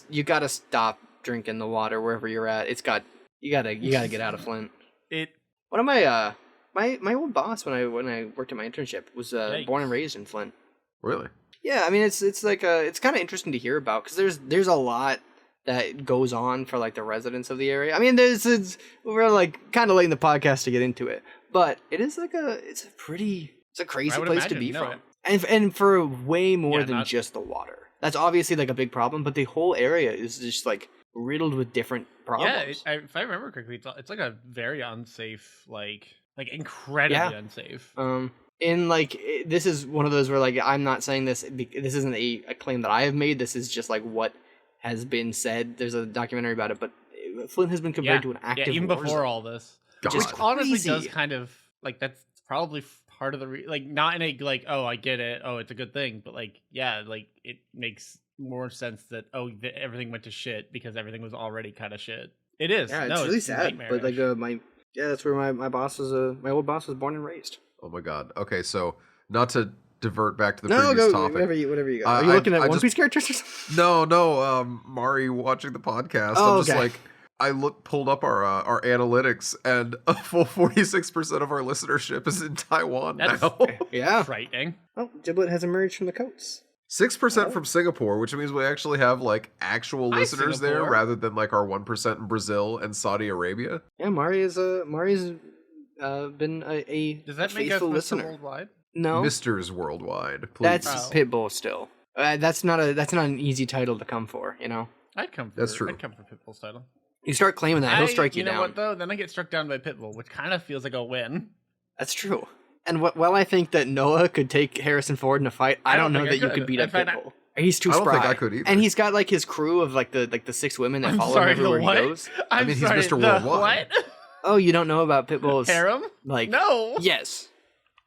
you gotta stop drinking the water wherever you're at. You gotta get out of Flint. One of my my old boss when I worked at my internship was Yikes. born and raised in Flint. Really? Yeah, I mean it's like it's kind of interesting to hear about because there's a lot that goes on for like the residents of the area. I mean, we're like kind of late in the podcast to get into it, but it is like it's a crazy would place to imagine, be no, from, and for way more Yeah, than not- just the water. That's obviously like a big problem, but the whole area is just like riddled with different problems. Yeah, if I remember correctly, it's like a very unsafe, like incredibly unsafe. In like this is one of those where like I'm not saying this. This isn't a claim that I have made. This is just like what has been said. There's a documentary about it, but Flint has been compared to an active even war before zone. all this, God. which honestly Crazy. does kind of like that's probably part of the like not in a like oh I get it it's a good thing, but like yeah like it makes more sense that everything went to shit because everything was already kind of shit. It is. Yeah, no, it's really sad. But like nightmarish. that's where my boss was. My old boss was born and raised. Oh my god. Okay, so not to divert back to the No, previous go topic. whatever you got. I- Are you looking at I One just- Piece characters or something? No, Mari watching the podcast. Oh, I'm just okay. like I pulled up our analytics, and a full 46% of our listenership is in Taiwan That's- now. Yeah. frightening. Oh, Giblet has emerged from the coats. 6% Oh. from Singapore, which means we actually have like actual Hi, listeners there Singapore. rather than like our 1% in Brazil and Saudi Arabia. Yeah, Mari's been a Does that a make us faithful Mr. listener. Worldwide? No, Misters worldwide, please. that's Oh. Pitbull still. That's not an easy title to come for. You know, I'd come for That's true. I'd come for Pitbull's title. you start claiming that, he'll strike you know down. what though? Then I get struck down by Pitbull, which kind of feels like a win. That's true. And while I think that Noah could take Harrison Ford in a fight, I don't know think I that you could. could beat In up fact, Pitbull. He's too I don't spry. think I could either. And he's got like his crew of like the 6 women that I'm follow sorry, him everywhere the what? he goes. I'm mean, he's sorry, Mr. the Worldwide. What? Oh, you don't know about Pitbull's Harem? like No. Yes.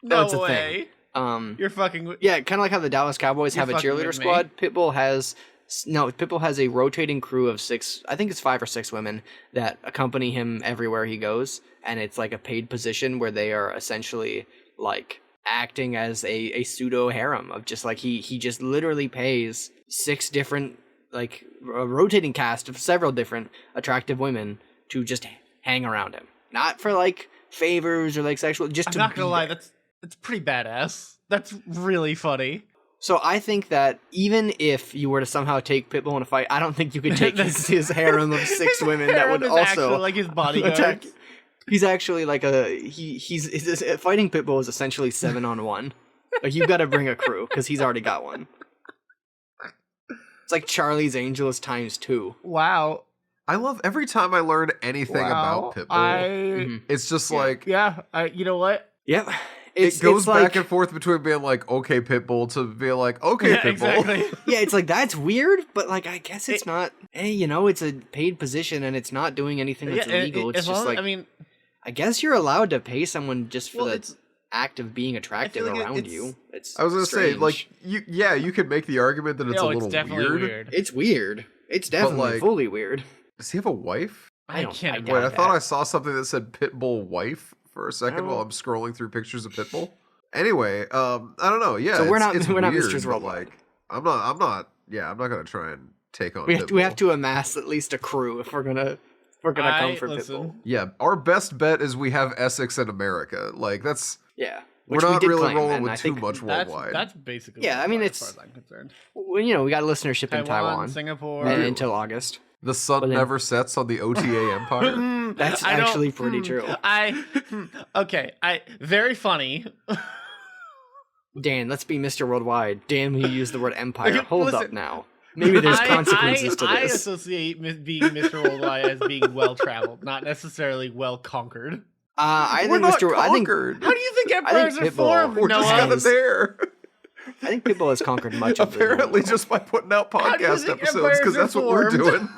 No it's a way. thing. You're fucking. Yeah, kind of like how the Dallas Cowboys You're have a fucking cheerleader with me. squad. Pitbull has a rotating crew of 6. I think it's 5 or 6 women that accompany him everywhere he goes, and it's like a paid position where they are essentially like acting as a pseudo harem of just like he just literally pays 6 different like a rotating cast of several different attractive women to just hang around him, not for like favors or like sexual, just I'm to not gonna be lie. there. That's pretty badass. That's really funny. So I think that even if you were to somehow take Pitbull in a fight, I don't think you could take his harem of 6 women that would Harem is also actually like his bodyguards. attack. He's actually like he's fighting Pitbull is essentially 7-on-1. Like you've got to bring a crew because he's already got one. It's like Charlie's Angels times 2. Wow. I love every time I learn anything Wow. about Pitbull. Mhm. It's just like Yeah. You know what? Yep. it goes it's back like, and forth between being like okay Pitbull to being like okay Yeah, Pitbull. exactly. yeah, it's like that's weird, but like I guess it's not. Hey, you know, it's a paid position and it's not doing anything that's illegal. It's as just long, like I mean, I guess you're allowed to pay someone just for well, the it's. act of being attractive like around it's- you. It's I was gonna say strange. like you could make the argument that it's a It's little definitely weird. It's weird. It's definitely like- fully weird. Does he have a wife? I can't. doubt imagine Wait, I thought that. I saw something that said Pitbull wife for a second No. while I'm scrolling through pictures of Pitbull. Anyway, I don't know. Yeah, So we're it's not weird, Misters but, Worldwide. Like, I'm not. Yeah, I'm not gonna try and take on. We Pitbull. have to amass at least a crew if we're gonna come for Pitbull. Yeah, our best bet is we have Essex in America. Like that's Yeah, we're which we not did really claim, rolling and with I too think, much worldwide. That's basically. Yeah, I mean, worldwide it's- as far as I'm concerned. well, you know, we got a listenership in Taiwan Singapore. and until August. the sun But then- never sets on the OTA Empire. That's I don't- actually pretty true. Okay. Very funny. Dan, let's be Mr. Worldwide. Dan, when you use the word empire, Okay, hold up listen. now. Maybe there's consequences to I this. associate being Mr. Worldwide as being well traveled, not necessarily well conquered. I We're think not Mr. I think conquered. How do you think I think empires are Pitbull- formed, We're just Noah? kind of there. I think Pitbull has conquered much of the Apparently, world. just by putting out How do you podcast think episodes, empires because are that's what we're formed? doing.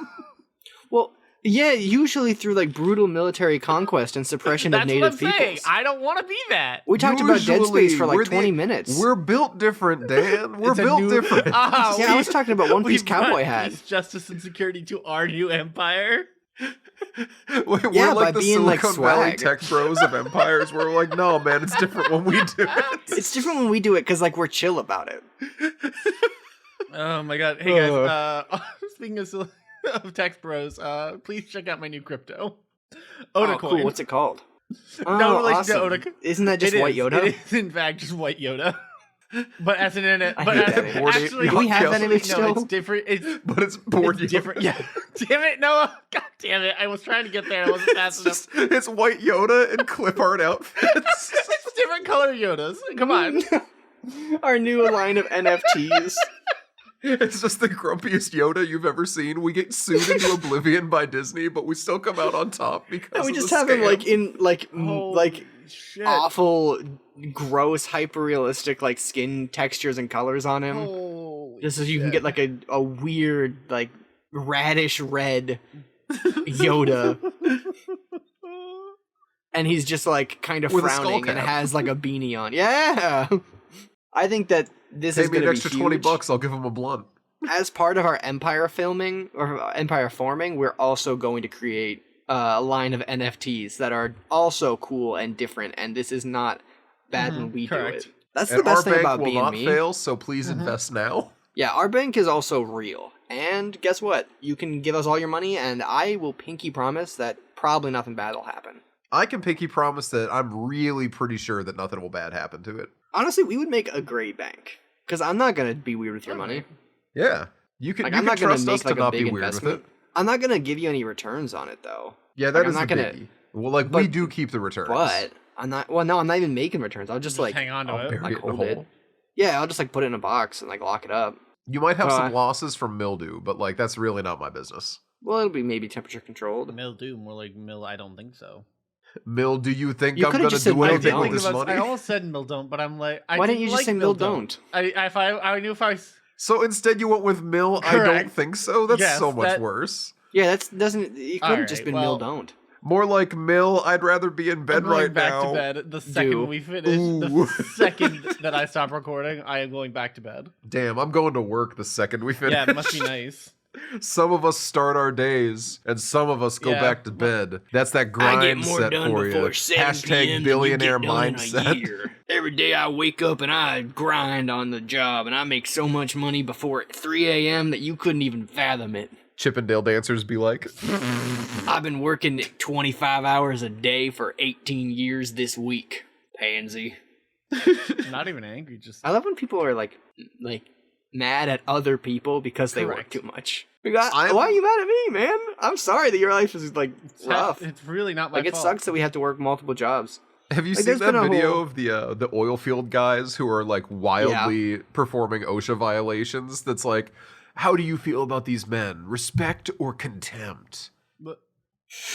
Well, yeah, usually through like brutal military conquest and suppression That's of what native I'm saying. peoples. I don't want to be that. We talked about Dead Usually, Space for we're like the- 20 minutes. We're built different, Dan. We're It's a built new- different. Yeah, I was talking about One we Piece brought cowboy hat. peace, justice, and security to our new empire. We're Yeah, by like the being, like, Silicon Valley swag. tech bros of empires. We're like, no, man, it's different when we do it. It's different when we do it because like we're chill about it. Oh my god! Hey guys, speaking of text bros, please check out my new crypto, Oda Oh, coin. cool. What's it called? No Oh, relation awesome. to Oda. Isn't that just It White is. Yoda? It is in fact just White Yoda, but as an internet. I But hate as, that image. actually, Do we have that image no, still? it's different. It's But it's bored. it's different. Yeah. Damn it, Noah! God damn it! I was trying to get there. I wasn't fast enough. It's white Yoda in clip art outfits. It's different color Yodas. Come on. Our new line of NFTs. It's just the grumpiest Yoda you've ever seen. We get sued into oblivion by Disney, but we still come out on top because And we of just the have him scam. like in like Holy shit. awful, gross, hyper realistic like skin textures and colors on him. Holy Just so you can shit. get like a weird like radish red Yoda. And he's just like kind of With a skull frowning and cap. has like a beanie on. Yeah. I think that this Pay is me an going to extra be huge. $20, I'll give him a blunt. As part of our empire filming or empire forming, we're also going to create a line of NFTs that are also cool and different. And this is not bad when we correct. do it. That's And the best our thing bank about will being not me. fail, so please invest now. Yeah, our bank is also real. And guess what? You can give us all your money, and I will pinky promise that probably nothing bad will happen. I can pinky promise that I'm really pretty sure that nothing will bad happen to it. Honestly, we would make a great bank. Because I'm not gonna be weird with your money. Yeah. You can, Like, you I'm can not gonna trust us make to like a not be big weird with investment. it. I'm not gonna give you any returns on it though. Yeah, Like, that I'm is a not gonna- biggie. Well, like, we but- do keep the returns. But I'm not. Well, no, I'm not even making returns. I'll just like hang on to I'll it. bury like, it in the hold it. hole. Yeah, I'll just like put it in a box and like lock it up. You might have Uh, some losses from mildew, but like that's really not my business. Well, it'll be maybe temperature controlled. Mildew, more like I don't think so. Mill, do you think You I'm could've gonna just said do Mill anything don't. with this money? I almost said mill don't, but I'm like, Why didn't you just say mill don't? I knew if I So instead you went with mill, I don't Correct. think so? That's Yes, so much that- worse. Yeah, that's doesn't. It could have just Alright, been well- mill don't. More like mill, I'd rather be in bed I'm going right back now. to bed the second Do. we finish. Ooh. The second that I stop recording, I am going back to bed. Damn, I'm going to work the second we finish. Yeah, it must be nice. Some of us start our days, and some of us go Yeah. back to bed. That's that grind set for you. Hashtag billionaire mindset. Every day I wake up and I grind on the job, and I make so much money before 3 a.m. that you couldn't even fathom it. Chippendale dancers be like, I've been working 25 hours a day for 18 years this week, pansy. I'm not even angry, just I love when people are like mad at other people because they work Correct. too much. Why I'm- are you mad at me, man? I'm sorry that your life is like rough. it's really not my Like it fault. sucks that we have to work multiple jobs. have you Like, seen there's that been a video whole- of the oil field guys who are like wildly performing OSHA violations? That's like, how do you feel about these men? Respect or contempt? But-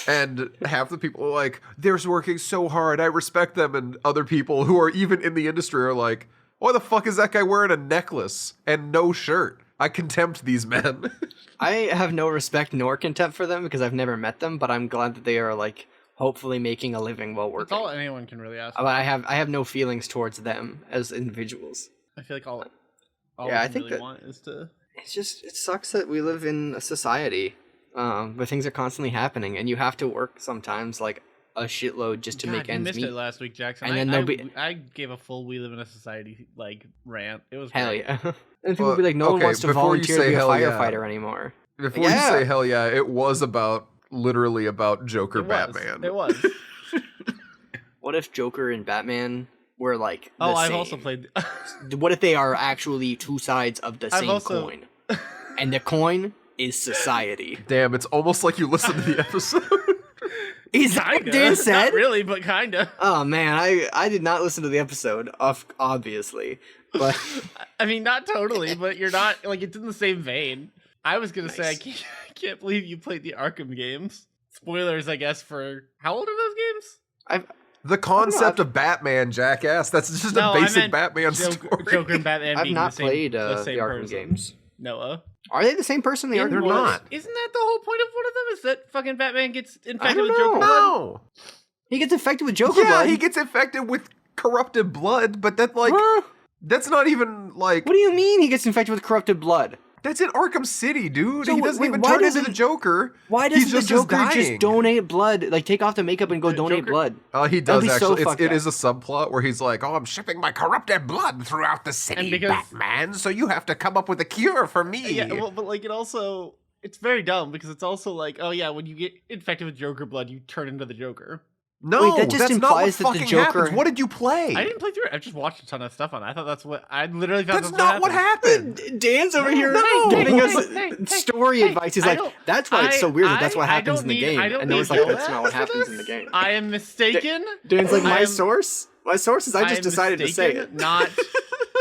And half the people are like, they're working so hard, I respect them. And other people who are even in the industry are like, why the fuck is that guy wearing a necklace and no shirt? I contempt these men. I have no respect nor contempt for them because I've never met them, but I'm glad that they are like hopefully making a living while That's working. all anyone can really ask. But I have no feelings towards them as individuals. I feel like all Yeah, I we think really that- want is to. It sucks that we live in a society where things are constantly happening, and you have to work sometimes like a shitload just to God, make you ends missed meet. it last week, Jackson. And then I there'll be- I gave a full "We Live in a Society" like rant. It was Hell great. yeah! And people will be like, no one okay, wants to before you volunteer to say be a hell yeah. firefighter anymore. Before Yeah. you say hell yeah, it was literally about Joker It was. Batman. It was. What if Joker and Batman were like the Oh, I've same? also played. What if they are actually two sides of the I've same also- coin? And the coin is society. Damn, it's almost like you listened to the episode. Is that what Kinda. Dan said? Not really, but kinda. Oh man, I did not listen to the episode, obviously, but I mean, not totally, but you're not like it's in the same vein. I was gonna say I Nice. can't believe you played the Arkham games. Spoilers, I guess, for how old are those games? The concept of Batman, jackass. That's just No, a I basic meant Batman Joker, story. Joker and Batman. I've being not the same, played the the same Arkham person. games. Noah. Are they the same person? The In Arkham? They're one- not. Isn't that the whole point of one of them? Is that fucking Batman gets infected don't with Joker know. blood? No. He gets infected with Joker Yeah, blood. he gets infected with corrupted blood, but that Huh? that's not even like What do you mean he gets infected with corrupted blood? that's in Arkham City, dude. So he doesn't wait, even why turn into doesn't- the Joker. Why He's doesn't the just Joker dying. just donate blood? Like take off the makeup and go The donate Joker- blood. He That'd does be so actually. fucked It up. is a subplot where he's like, "Oh, I'm shipping my corrupted blood throughout the And city, because- Batman. So you have to come up with a cure for me." Yeah, well, but like it also, it's very dumb because it's also like, oh yeah, when you get infected with Joker blood, you turn into the Joker. No, Wait, that just that's not what implies that the fucking Joker- happens. What did you play? I didn't play through it. I just watched a ton of stuff on it. I thought that's what I literally thought. That's not what happened. Dan's over here No. giving us Hey, story hey, advice. He's I like, don't- that's why it's so weird that that's what I happens don't in the need- game. I don't And Noah's need like, to that's know not what that. happens in the game. I am mistaken. Dan's like, I my am- source? My source is I just am decided to say mistaken, it. Not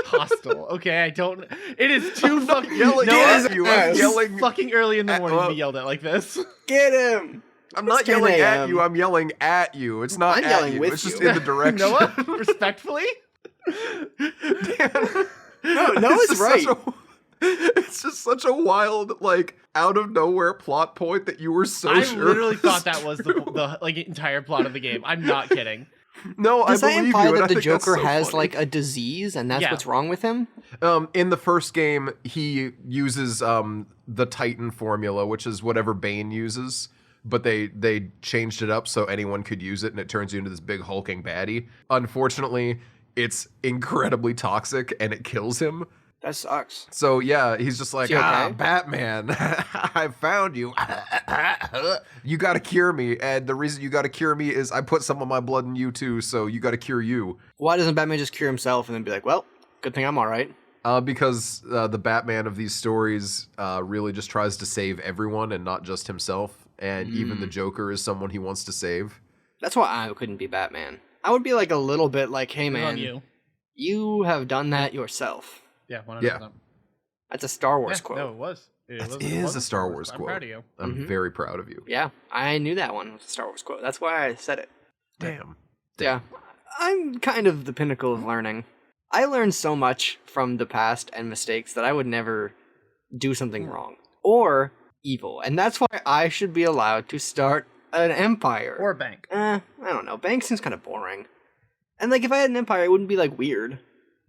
hostile. Okay, I don't. It is too I'm not fucking yelling no, Dan at is you. ass. I'm yelling. fucking early in the at- morning to well- be yelled at like this. Get him! I'm not It's 10 yelling at a.m.. you. I'm yelling at you. It's not I'm at yelling you. with It's just you. in the direction. Noah, respectfully. No, It's it's just right. such a- it's just such a wild, like, out of nowhere plot point that you were so I sure. literally thought that was the like entire plot of the game. I'm not kidding. No, Does I that believe imply you, and I that the think that's Joker so has funny. like a disease and that's Yeah. what's wrong with him? In the first game, he uses the Titan formula, which is whatever Bane uses, but they changed it up so anyone could use it, and it turns you into this big hulking baddie. Unfortunately, it's incredibly toxic, and it kills him. That sucks. So yeah, he's just like, Is he okay? Batman, I found you. You gotta cure me, and the reason you gotta cure me is I put some of my blood in you too, so you gotta cure you. Why doesn't Batman just cure himself and then be like, well, good thing I'm alright? Because the Batman of these stories really just tries to save everyone and not just himself. And even the Joker is someone he wants to save. That's why I couldn't be Batman. I would be like a little bit like, hey Good on man, you have done that yourself. Yeah, 100%. Yeah. That's a Star Wars quote. No, it was. That is a Star Wars quote. I'm proud of you. I'm very proud of you. Yeah, I knew that one was a Star Wars quote. That's why I said it. Damn. Yeah. I'm kind of the pinnacle of learning. I learned so much from the past and mistakes that I would never do something wrong or evil. And that's why I should be allowed to start an empire. Or a bank. I don't know. Bank seems kind of boring. And like if I had an empire, it wouldn't be like weird.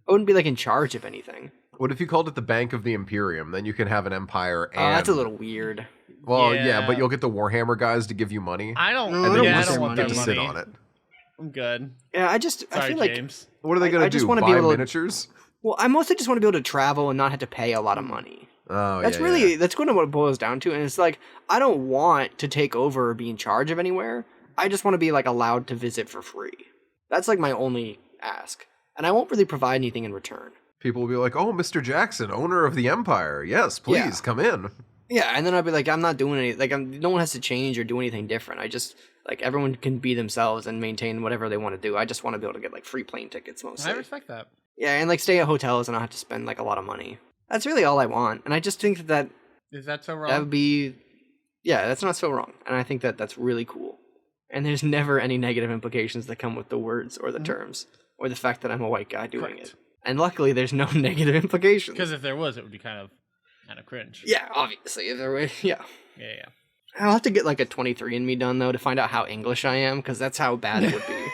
I wouldn't be like in charge of anything. What if you called it the Bank of the Imperium? Then you can have an empire and... Oh, that's a little weird. Well, Yeah. yeah, but you'll get the Warhammer guys to give you money. I don't. And And then yeah, you I just don't want get that to money. sit on it. I'm good. Yeah, I Sorry, feel like James. What are they going to I just do? wanna Buy be able to- miniatures? well, I mostly just want to be able to travel and not have to pay a lot of money. Oh, That's yeah, really yeah. that's kind of what it boils down to. And it's like I don't want to take over or be in charge of anywhere. I just want to be like allowed to visit for free. That's like my only ask. And I won't really provide anything in return. People will be like, oh, Mr. Jackson, owner of the Empire. Yes, please, Yeah. come in. Yeah, and then I'd be like, I'm not doing any, like, no one has to change or do anything different. I just, like, everyone can be themselves and maintain whatever they want to do. I just want to be able to get, like, free plane tickets mostly. I respect that. Yeah, and, like, stay at hotels and not have to spend, like, a lot of money. That's really all I want. And I just think that Is that so wrong? that would be, yeah, that's not so wrong. And I think that that's really cool. And there's never any negative implications that come with the words or the terms or the fact that I'm a white guy doing Correct. it. And luckily, there's no negative implications. Because if there was, it would be kind of cringe. Yeah, obviously. If there were, yeah. Yeah. I'll have to get like a 23andMe done though to find out how English I am, because that's how bad it would be.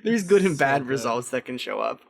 There's good and bad So good. results that can show up.